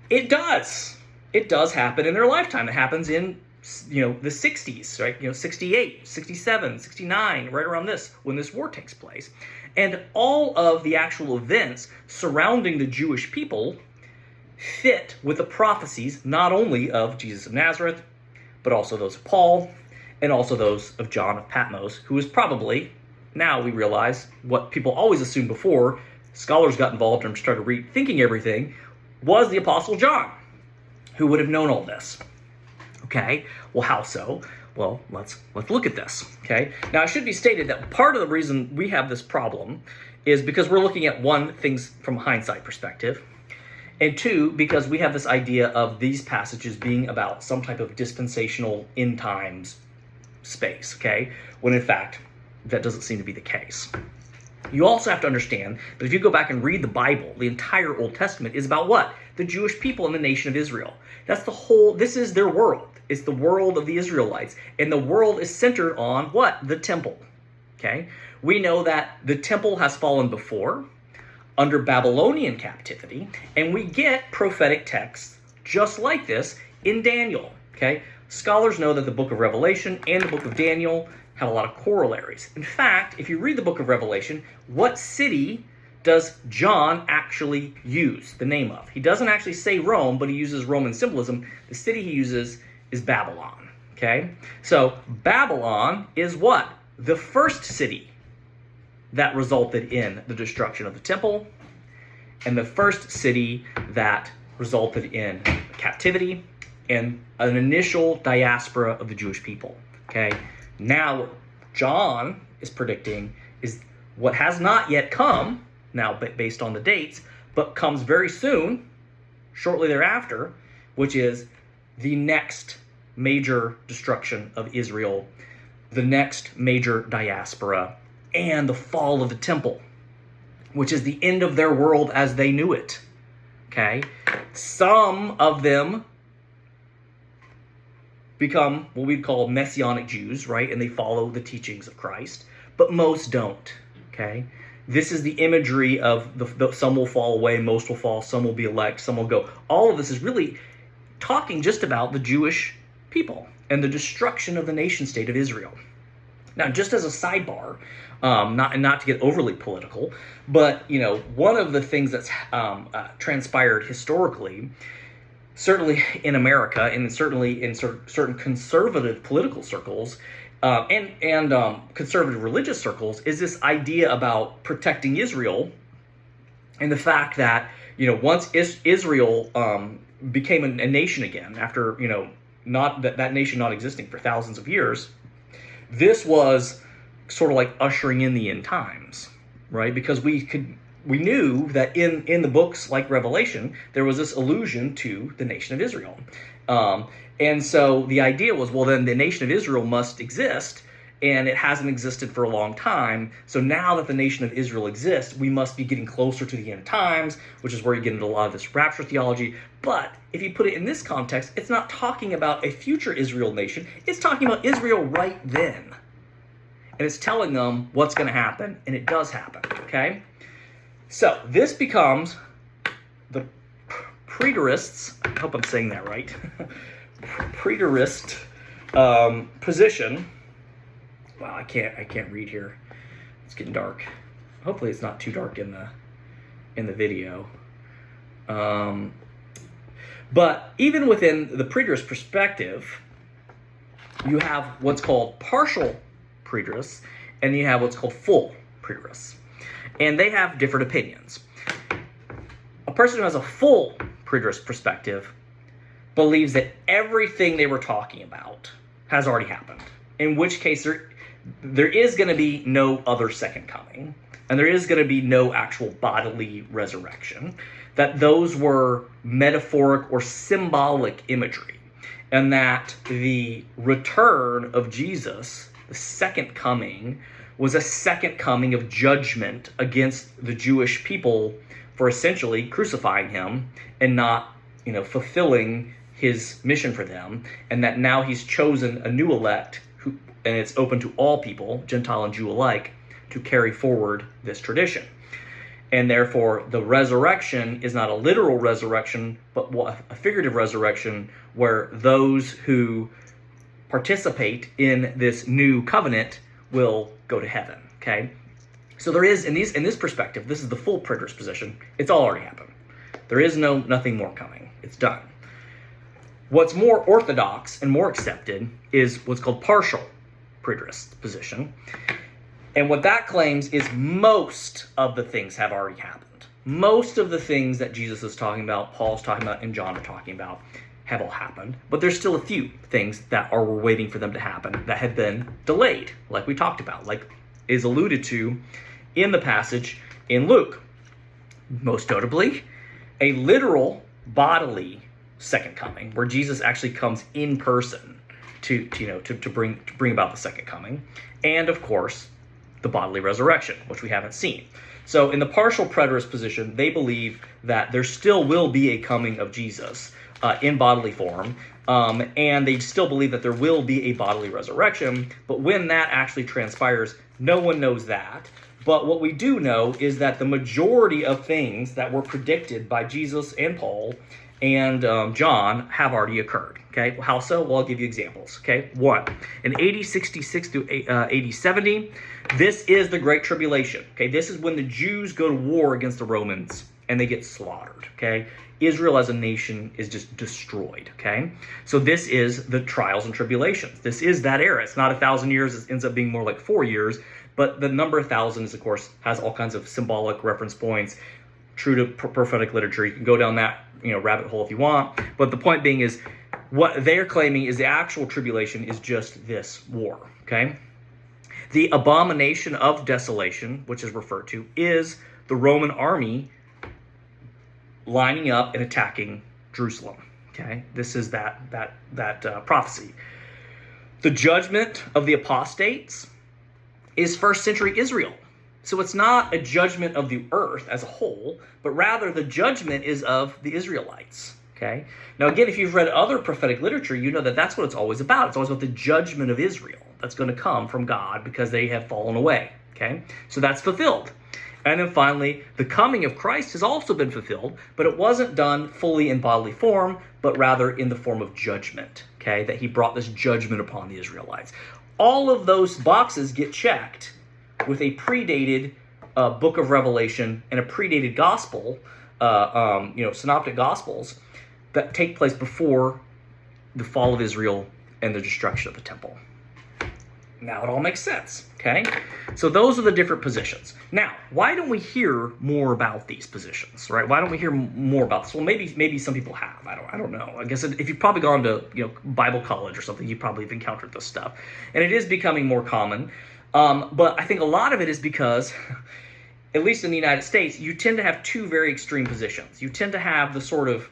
it does. It does happen in their lifetime. It happens in, the 60s, right? 68, 67, 69, right around this, when this war takes place. And all of the actual events surrounding the Jewish people fit with the prophecies, not only of Jesus of Nazareth, but also those of Paul, and also those of John of Patmos, who is probably, now we realize, what people always assumed before scholars got involved and started rethinking everything, was the Apostle John, who would have known all this. Okay, well, how so? Well, let's look at this. Okay, now it should be stated that part of the reason we have this problem is because we're looking at, one, things from a hindsight perspective, and two, because we have this idea of these passages being about some type of dispensational end times space, okay? When in fact, that doesn't seem to be the case. You also have to understand that if you go back and read the Bible, the entire Old Testament is about what? The Jewish people and the nation of Israel. This is their world. It's the world of the Israelites. And the world is centered on what? The temple, okay? We know that the temple has fallen before, under Babylonian captivity, and we get prophetic texts just like this in Daniel, okay? Scholars know that the book of Revelation and the book of Daniel have a lot of corollaries. In fact, if you read the book of Revelation, what city does John actually use the name of? He doesn't actually say Rome, but he uses Roman symbolism. The city he uses is Babylon, okay? So Babylon is what? The first city that resulted in the destruction of the temple, and the first city that resulted in captivity and an initial diaspora of the Jewish people. Okay, now what John is predicting is what has not yet come, now based on the dates, but comes very soon, shortly thereafter, which is the next major destruction of Israel, the next major diaspora, and the fall of the temple, which is the end of their world as they knew it. Okay? Some of them become what we'd call Messianic Jews, right? And they follow the teachings of Christ, but most don't. Okay? This is the imagery of some will fall away, most will fall, some will be elect, some will go. All of this is really talking just about the Jewish people and the destruction of the nation state of Israel. Now, just as a sidebar, not to get overly political, but one of the things that's transpired historically, certainly in America, and certainly in certain conservative political circles, and conservative religious circles, is this idea about protecting Israel, and the fact that once Israel became a nation again after not that nation not existing for thousands of years. This was sort of like ushering in the end times, right? Because we knew that in the books like Revelation, there was this allusion to the nation of Israel. And so the idea was, well, then the nation of Israel must exist, and it hasn't existed for a long time. So now that the nation of Israel exists, we must be getting closer to the end times, which is where you get into a lot of this rapture theology. But if you put it in this context, it's not talking about a future Israel nation. It's talking about Israel right then. And it's telling them what's going to happen, and it does happen, okay? So this becomes the preterists, I hope I'm saying that right, preterist position. Wow, I can't read here. It's getting dark. Hopefully it's not too dark in the video. But even within the preterist perspective, you have what's called partial preterists, and you have what's called full preterists. And they have different opinions. A person who has a full preterist perspective believes that everything they were talking about has already happened, in which case there is going to be no other second coming, and there is going to be no actual bodily resurrection, that those were metaphoric or symbolic imagery, and that the return of Jesus, the second coming, was a second coming of judgment against the Jewish people for essentially crucifying him and not, fulfilling his mission for them, and that now he's chosen a new elect and it's open to all people, Gentile and Jew alike, to carry forward this tradition. And therefore, the resurrection is not a literal resurrection, but a figurative resurrection where those who participate in this new covenant will go to heaven, okay? So there is, in this perspective, this is the full preterist position. It's all already happened. There is nothing more coming. It's done. What's more orthodox and more accepted is what's called partial preterist position. And what that claims is most of the things have already happened. Most of the things that Jesus is talking about, Paul's talking about, and John are talking about have all happened. But there's still a few things that are waiting for them to happen that have been delayed, like we talked about, like is alluded to in the passage in Luke. Most notably, a literal bodily second coming, where Jesus actually comes in person to bring about the second coming, and of course the bodily resurrection, which we haven't seen. So in the partial preterist position, they believe that there still will be a coming of Jesus in bodily form, and they still believe that there will be a bodily resurrection, but when that actually transpires, no one knows that. But what we do know is that the majority of things that were predicted by Jesus and Paul and John have already occurred. Okay, how so? Well, I'll give you examples. Okay, 1, in AD 66 through AD 70, this is the Great Tribulation. Okay, this is when the Jews go to war against the Romans and they get slaughtered. Okay, Israel as a nation is just destroyed. Okay, so this is the trials and tribulations. This is that era. It's not 1,000 years. It ends up being more like 4 years. But the number 1,000 is, of course, has all kinds of symbolic reference points, true to prophetic literature. You can go down that rabbit hole if you want. But the point being is, what they're claiming is the actual tribulation is just this war. Okay, the abomination of desolation, which is referred to, is the Roman army lining up and attacking Jerusalem. Okay, this is that prophecy. The judgment of the apostates is first century Israel. So it's not a judgment of the earth as a whole, but rather the judgment is of the Israelites. Okay. Now again, if you've read other prophetic literature, you know that that's what it's always about. It's always about the judgment of Israel that's going to come from God because they have fallen away. Okay. So that's fulfilled. And then finally, the coming of Christ has also been fulfilled, but it wasn't done fully in bodily form, but rather in the form of judgment. Okay. That he brought this judgment upon the Israelites. All of those boxes get checked with a predated book of Revelation and a predated gospel, synoptic gospels that take place before the fall of Israel and the destruction of the temple. Now it all makes sense, okay? So those are the different positions. Now, why don't we hear more about these positions, right? Why don't we hear more about this? Well, maybe some people have. I don't know. I guess if you've probably gone to Bible college or something, you probably have encountered this stuff, and it is becoming more common. But I think a lot of it is because, at least in the United States, you tend to have two very extreme positions. You tend to have the sort of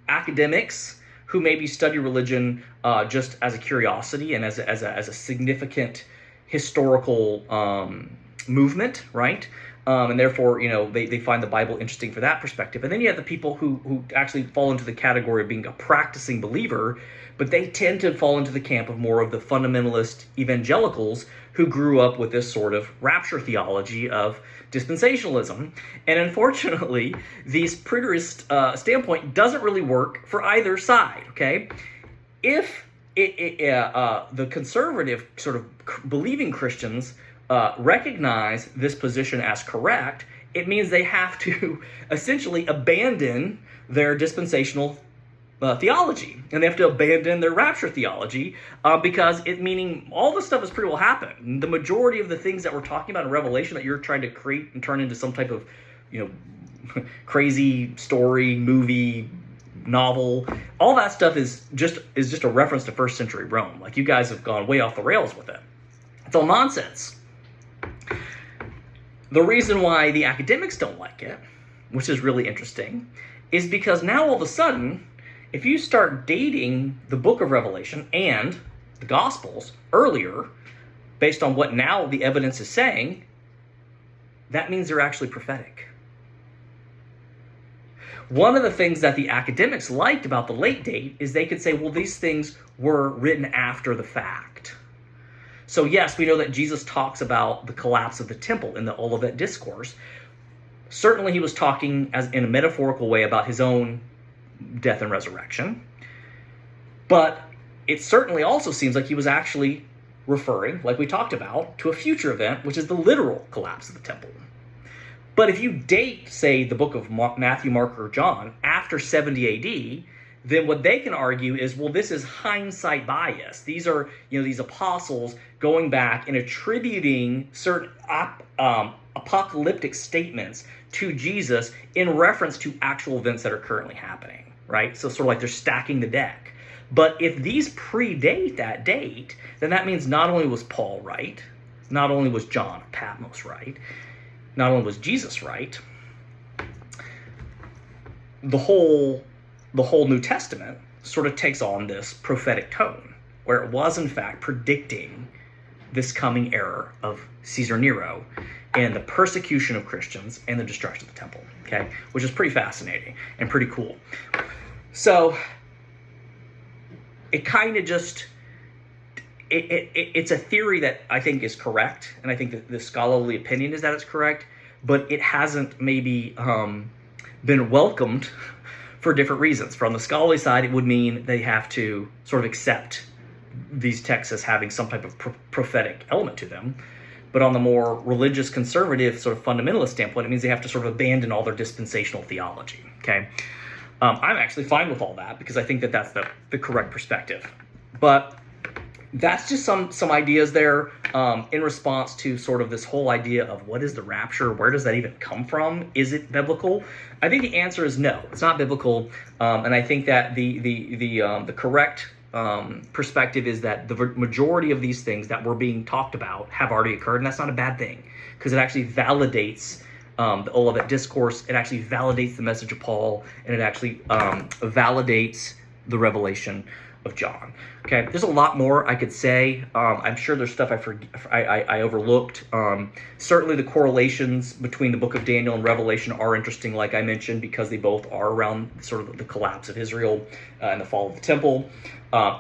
academics who maybe study religion just as a curiosity and as a significant historical movement, right? And therefore, they find the Bible interesting for that perspective. And then you have the people who actually fall into the category of being a practicing believer, but they tend to fall into the camp of more of the fundamentalist evangelicals who grew up with this sort of rapture theology of dispensationalism. And unfortunately, these preterist standpoint doesn't really work for either side, okay? If the conservative sort of believing Christians recognize this position as correct, it means they have to essentially abandon their dispensational theology, and they have to abandon their rapture theology because meaning all this stuff has pretty well happened. The majority of the things that we're talking about in Revelation that you're trying to create and turn into some type of crazy story, movie, novel, all that stuff is just a reference to first century Rome. Like, you guys have gone way off the rails with it. It's all nonsense. The reason why the academics don't like it, which is really interesting, is because now all of a sudden, if you start dating the book of Revelation and the Gospels earlier, based on what now the evidence is saying, that means they're actually prophetic. One of the things that the academics liked about the late date is they could say, well, these things were written after the fact. So yes, we know that Jesus talks about the collapse of the temple in the Olivet Discourse. Certainly he was talking in a metaphorical way about his own death and resurrection. But it certainly also seems like he was actually referring, like we talked about, to a future event, which is the literal collapse of the temple. But if you date, say, the book of Matthew, Mark, or John after 70 AD, then what they can argue is, well, this is hindsight bias. These are, these apostles going back and attributing certain apocalyptic statements to Jesus in reference to actual events that are currently happening, right? So sort of like they're stacking the deck. But if these predate that date, then that means not only was Paul right, not only was John of Patmos right, not only was Jesus right, the whole New Testament sort of takes on this prophetic tone, where it was in fact predicting this coming era of Caesar Nero and the persecution of Christians and the destruction of the temple, okay? Which is pretty fascinating and pretty cool. So it kind of just, it's a theory that I think is correct, and I think that the scholarly opinion is that it's correct, but it hasn't maybe been welcomed for different reasons. From the scholarly side, it would mean they have to sort of accept these texts as having some type of prophetic element to them. But on the more religious, conservative, sort of fundamentalist standpoint, it means they have to sort of abandon all their dispensational theology, okay? I'm actually fine with all that because I think that that's the correct perspective. But that's just some ideas there in response to sort of this whole idea of what is the rapture? Where does that even come from? Is it biblical? I think the answer is no, it's not biblical. And I think that the correct perspective is that the majority of these things that were being talked about have already occurred, and that's not a bad thing because it actually validates the Olivet Discourse. It actually validates the message of Paul, and it actually validates the revelation of John. Okay, there's a lot more I could say. I'm sure there's stuff I overlooked. Certainly the correlations between the book of Daniel and Revelation are interesting, like I mentioned, because they both are around sort of the collapse of Israel and the fall of the temple.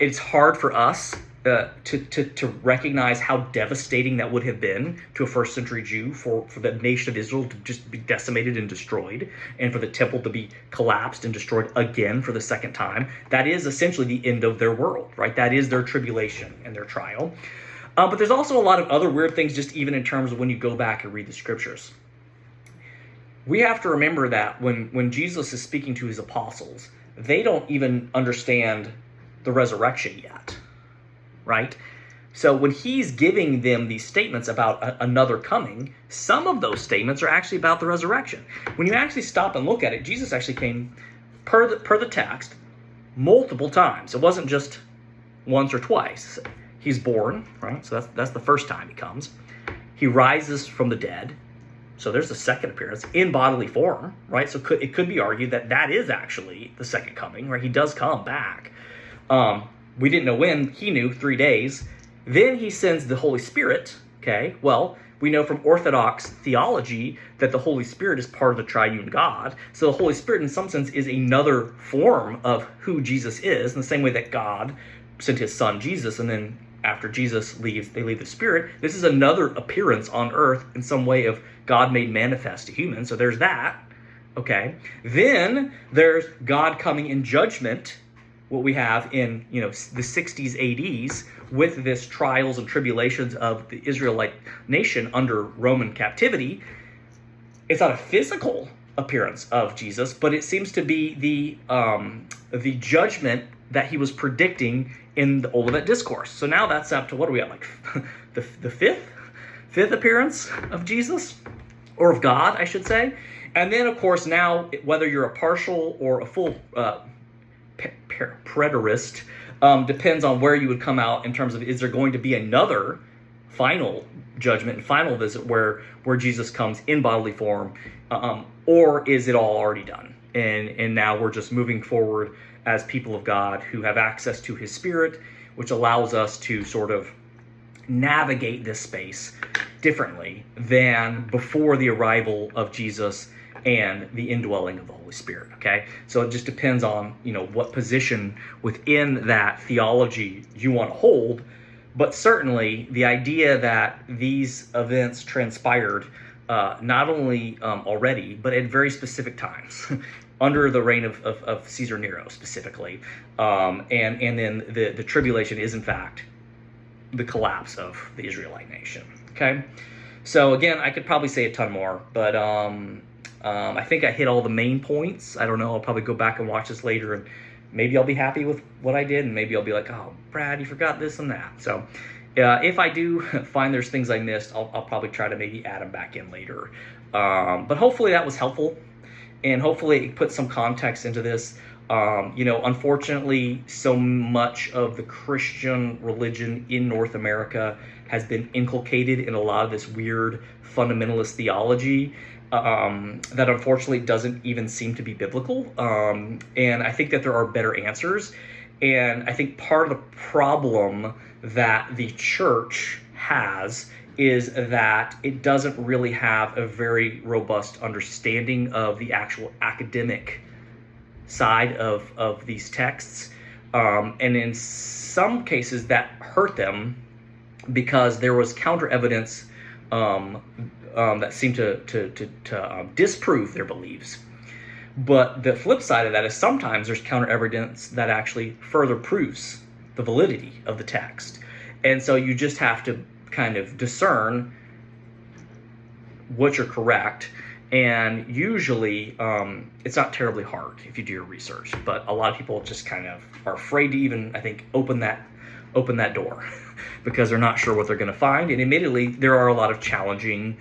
It's hard for us to recognize how devastating that would have been to a first century Jew for the nation of Israel to just be decimated and destroyed, and for the temple to be collapsed and destroyed again for the second time. That is essentially the end of their world, right? That is their tribulation and their trial. But there's also a lot of other weird things, just even in terms of when you go back and read the scriptures. We have to remember that when Jesus is speaking to his apostles, they don't even understand the resurrection yet. Right? So when he's giving them these statements about another coming, some of those statements are actually about the resurrection. When you actually stop and look at it, Jesus actually came, per the text, multiple times. It wasn't just once or twice. He's born, right? So that's the first time he comes. He rises from the dead. So there's the second appearance in bodily form, right? So it could be argued that is actually the second coming, right? He does come back. We didn't know when. He knew 3 days. Then he sends the Holy Spirit. Okay, well, we know from Orthodox theology that the Holy Spirit is part of the triune God. So the Holy Spirit, in some sense, is another form of who Jesus is, in the same way that God sent his son Jesus, and then after Jesus leaves, they leave the Spirit. This is another appearance on earth in some way of God made manifest to humans. So there's that. Okay, then there's God coming in judgment. What we have in the 60s, 80s, with this trials and tribulations of the Israelite nation under Roman captivity. It's not a physical appearance of Jesus, but it seems to be the judgment that he was predicting in the Olivet Discourse. So now that's up to, what are we at, like the fifth appearance of Jesus, or of God, I should say. And then, of course, now whether you're a partial or a full preterist, depends on where you would come out in terms of, is there going to be another final judgment and final visit where Jesus comes in bodily form, or is it all already done? And now we're just moving forward as people of God who have access to his Spirit, which allows us to sort of navigate this space differently than before the arrival of Jesus and the indwelling of the Holy Spirit, okay? So it just depends on, what position within that theology you want to hold. But certainly the idea that these events transpired not only already, but at very specific times under the reign of Caesar Nero specifically. And then the tribulation is in fact the collapse of the Israelite nation. Okay? So again, I could probably say a ton more, but I think I hit all the main points. I don't know, I'll probably go back and watch this later, and maybe I'll be happy with what I did, and maybe I'll be like, oh, Brad, you forgot this and that. So if I do find there's things I missed, I'll probably try to maybe add them back in later. But hopefully that was helpful, and hopefully it put some context into this. Unfortunately, so much of the Christian religion in North America has been inculcated in a lot of this weird fundamentalist theology that unfortunately doesn't even seem to be biblical. And I think that there are better answers. And I think part of the problem that the church has is that it doesn't really have a very robust understanding of the actual academic side of these texts. And in some cases that hurt them because there was counter evidence that seemed to disprove their beliefs. But the flip side of that is sometimes there's counter evidence that actually further proves the validity of the text. And so you just have to kind of discern what you're correct. And usually it's not terribly hard if you do your research, but a lot of people just kind of are afraid to even, I think, open that door because they're not sure what they're going to find. And admittedly, there are a lot of challenging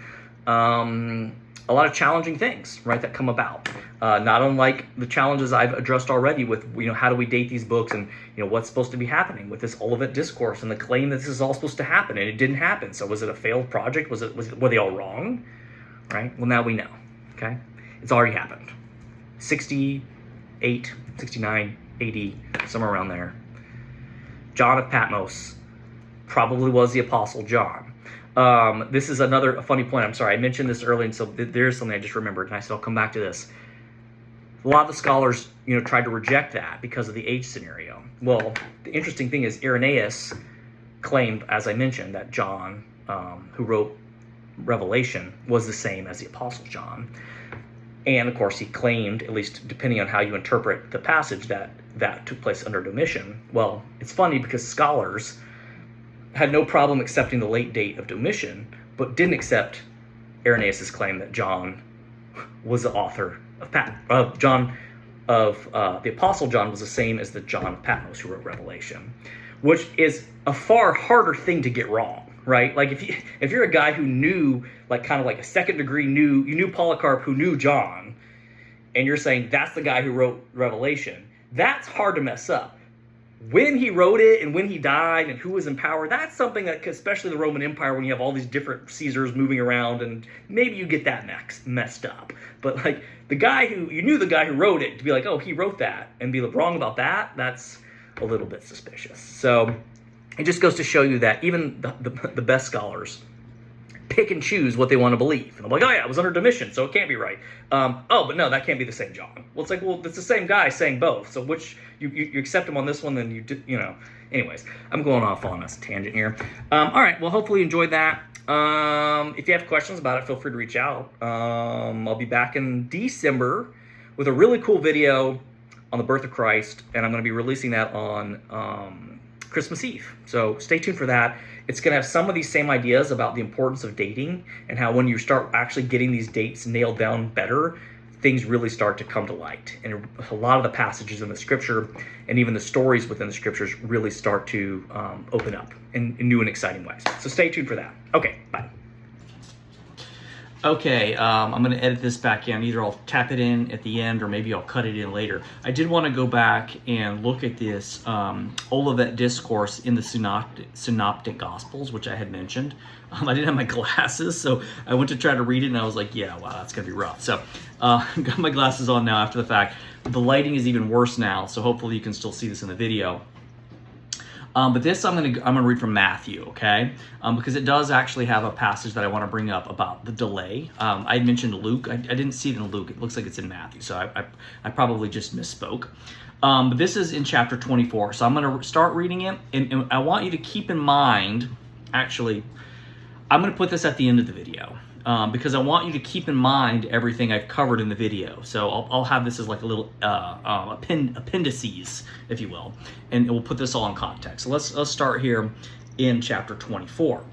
things, right, that come about. Not unlike the challenges I've addressed already with, how do we date these books, and what's supposed to be happening with this Olivet discourse and the claim that this is all supposed to happen and it didn't happen. So was it a failed project? Were they all wrong? Right? Well, now we know. Okay, it's already happened. 68, 69, 80, somewhere around there. John of Patmos probably was the Apostle John. This is another funny point. I'm sorry, I mentioned this earlier, and so there's something I just remembered, and I said I'll come back to this. A lot of the scholars, tried to reject that because of the age scenario. Well, the interesting thing is Irenaeus claimed, as I mentioned, that John, who wrote Revelation, was the same as the Apostle John. And of course he claimed, at least depending on how you interpret the passage, that took place under Domitian. Well, it's funny because scholars had no problem accepting the late date of Domitian, but didn't accept Irenaeus' claim that John was the author of the Apostle John was the same as the John of Patmos who wrote Revelation, which is a far harder thing to get wrong, right? Like if you're a guy who knew, like kind of like a second degree you knew Polycarp who knew John, and you're saying that's the guy who wrote Revelation, that's hard to mess up. When he wrote it and when he died and who was in power, that's something that, especially the Roman Empire, when you have all these different Caesars moving around, and maybe you get that messed up. But like the guy you knew the guy who wrote it, to be like, oh, he wrote that, and be wrong about that, that's a little bit suspicious. So it just goes to show you that even the best scholars pick and choose what they want to believe. And I'm like, oh yeah, it was under Domitian, so it can't be right. But no, that can't be the same John. Well, it's like, well, it's the same guy saying both. So which you accept him on this one, then you did, Anyways, I'm going off on a tangent here. All right, well, hopefully you enjoyed that. If you have questions about it, feel free to reach out. I'll be back in December with a really cool video on the birth of Christ, and I'm going to be releasing that on Christmas Eve. So stay tuned for that. It's going to have some of these same ideas about the importance of dating and how when you start actually getting these dates nailed down better, things really start to come to light. And a lot of the passages in the scripture and even the stories within the scriptures really start to open up in new and exciting ways. So stay tuned for that. Okay, bye. Okay, I'm going to edit this back in. Either I'll tap it in at the end or maybe I'll cut it in later. I did want to go back and look at this Olivet discourse in the synoptic Gospels, which I had mentioned. I didn't have my glasses, so I went to try to read it, and I was like, yeah, wow, that's going to be rough. So got my glasses on now after the fact. The lighting is even worse now, so hopefully you can still see this in the video. But this I'm gonna read from Matthew, okay? Because it does actually have a passage that I want to bring up about the delay. I mentioned Luke. I didn't see it in Luke. It looks like it's in Matthew, so I probably just misspoke. But this is in chapter 24, so I'm going to start reading it, and I want you to keep in mind, actually, I'm going to put this at the end of the video, because I want you to keep in mind everything I've covered in the video. So I'll have this as like a little appendices, if you will, and we'll put this all in context. So let's start here in chapter 24.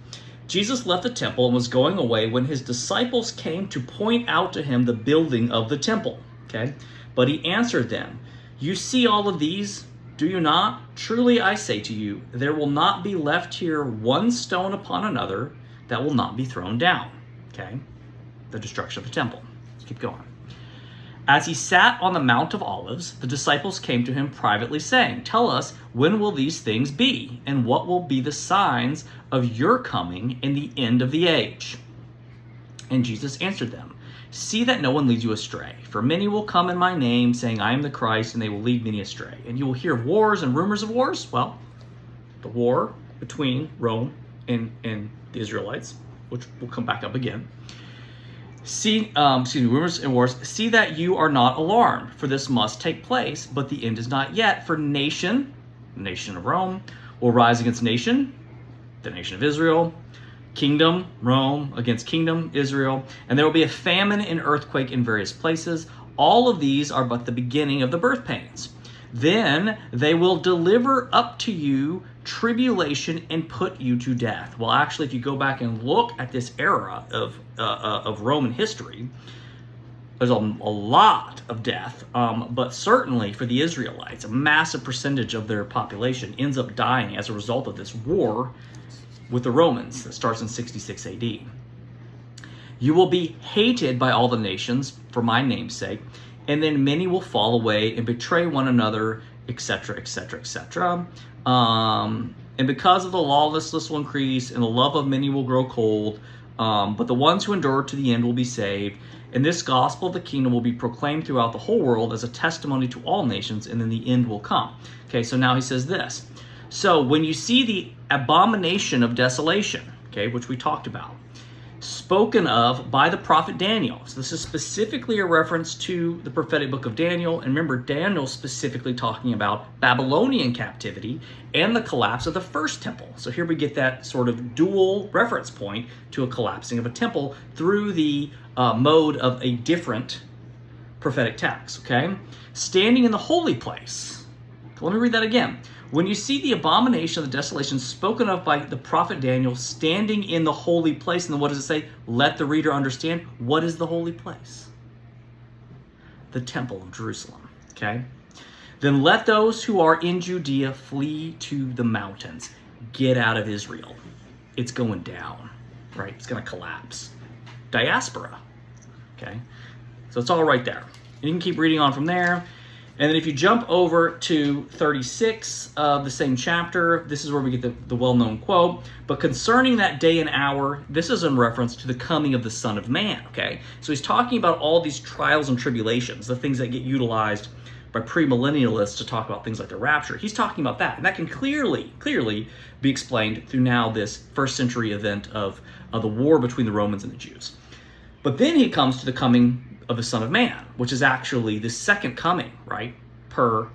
Jesus left the temple and was going away when his disciples came to point out to him the building of the temple. Okay, but he answered them, "You see all of these, do you not? Truly I say to you, there will not be left here one stone upon another that will not be thrown down." Okay, the destruction of the temple. Let's keep going. As he sat on the Mount of Olives, the disciples came to him privately, saying, "Tell us, when will these things be? And what will be the signs of your coming and the end of the age?" And Jesus answered them, "See that no one leads you astray. For many will come in my name, saying, 'I am the Christ,' and they will lead many astray. And you will hear of wars and rumors of wars." Well, the war between Rome and the Israelites, which will come back up again. Rumors and wars. "See that you are not alarmed, for this must take place, but the end is not yet. For nation, the nation of Rome, will rise against nation, the nation of Israel, kingdom, Rome, against kingdom, Israel, and there will be a famine and earthquake in various places. All of these are but the beginning of the birth pains. Then they will deliver up to you tribulation and put you to death." Well, actually, if you go back and look at this era of Roman history, there's a lot of death, but certainly for the Israelites, a massive percentage of their population ends up dying as a result of this war with the Romans that starts in 66 AD. "You will be hated by all the nations for my name's sake, and then many will fall away and betray one another, etc., etc., etc. And because of the lawlessness will increase, and the love of many will grow cold, but the ones who endure to the end will be saved. And this gospel of the kingdom will be proclaimed throughout the whole world as a testimony to all nations, and then the end will come." Okay, so now he says this. So when you see the abomination of desolation, okay, which we talked about, spoken of by the prophet Daniel. So this is specifically a reference to the prophetic book of Daniel. And remember, Daniel's specifically talking about Babylonian captivity and the collapse of the first temple. So here we get that sort of dual reference point to a collapsing of a temple through the mode of a different prophetic text, okay? "Standing in the holy place." Let me read that again. "When you see the abomination of the desolation spoken of by the prophet Daniel standing in the holy place," and then what does it say? Let the reader understand. What is the holy place? The temple of Jerusalem, okay? "Then let those who are in Judea flee to the mountains." Get out of Israel. It's going down, right? It's going to collapse. Diaspora, okay? So it's all right there. And you can keep reading on from there. And then if you jump over to 36 of the same chapter, this is where we get the well-known quote, "But concerning that day and hour," this is in reference to the coming of the Son of Man, okay? So he's talking about all these trials and tribulations, the things that get utilized by premillennialists to talk about things like the rapture. He's talking about that, and that can clearly be explained through now this first century event of the war between the Romans and the Jews. But then he comes to the coming of the Son of Man, which is actually the second coming, right, per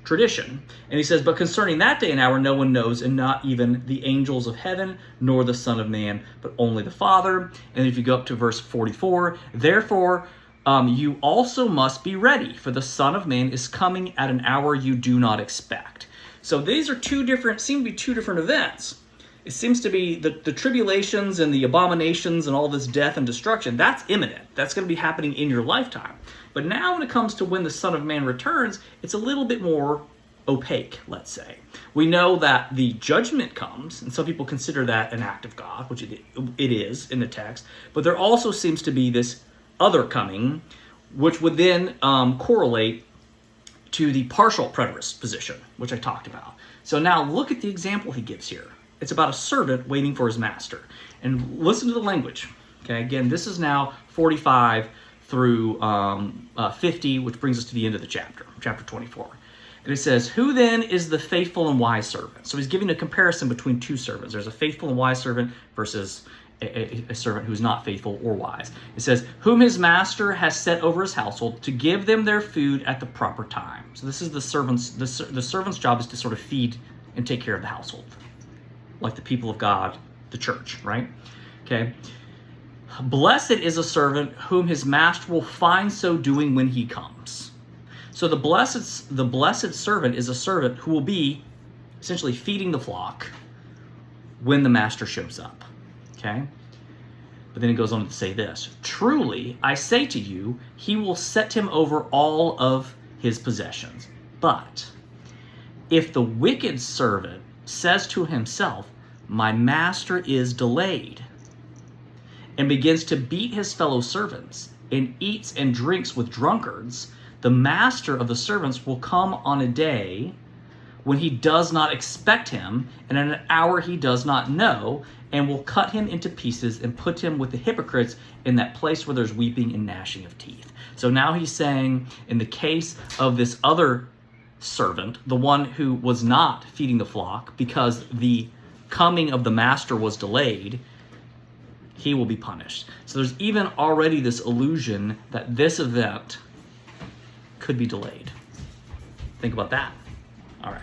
tradition. And he says, "But concerning that day and hour, no one knows, and not even the angels of heaven, nor the Son of Man, but only the Father." And if you go up to verse 44, "Therefore you also must be ready, for the Son of Man is coming at an hour you do not expect." So these are seem to be two different events. It seems to be the tribulations and the abominations and all this death and destruction, that's imminent. That's going to be happening in your lifetime. But now when it comes to when the Son of Man returns, it's a little bit more opaque, let's say. We know that the judgment comes, and some people consider that an act of God, which it is in the text. But there also seems to be this other coming, which would then correlate to the partial preterist position, which I talked about. So now look at the example he gives here. It's about a servant waiting for his master. And listen to the language. Okay, again, this is now 45 through 50, which brings us to the end of the chapter 24. And it says, who then is the faithful and wise servant? So he's giving a comparison between two servants. There's a faithful and wise servant versus a servant who's not faithful or wise. It says, whom his master has set over his household to give them their food at the proper time. So this is the servant's, the servant's job is to sort of feed and take care of the household, like the people of God, the church, right? Okay. Blessed is a servant whom his master will find so doing when he comes. So the blessed servant is a servant who will be essentially feeding the flock when the master shows up. Okay? But then it goes on to say this. Truly, I say to you, he will set him over all of his possessions. But if the wicked servant says to himself, my master is delayed, and begins to beat his fellow servants, and eats and drinks with drunkards, the master of the servants will come on a day when he does not expect him, and in an hour he does not know, and will cut him into pieces and put him with the hypocrites in that place where there's weeping and gnashing of teeth. So now he's saying, in the case of this other servant, the one who was not feeding the flock because the coming of the master was delayed, he will be punished. So there's even already this illusion that this event could be delayed. Think about that. All right.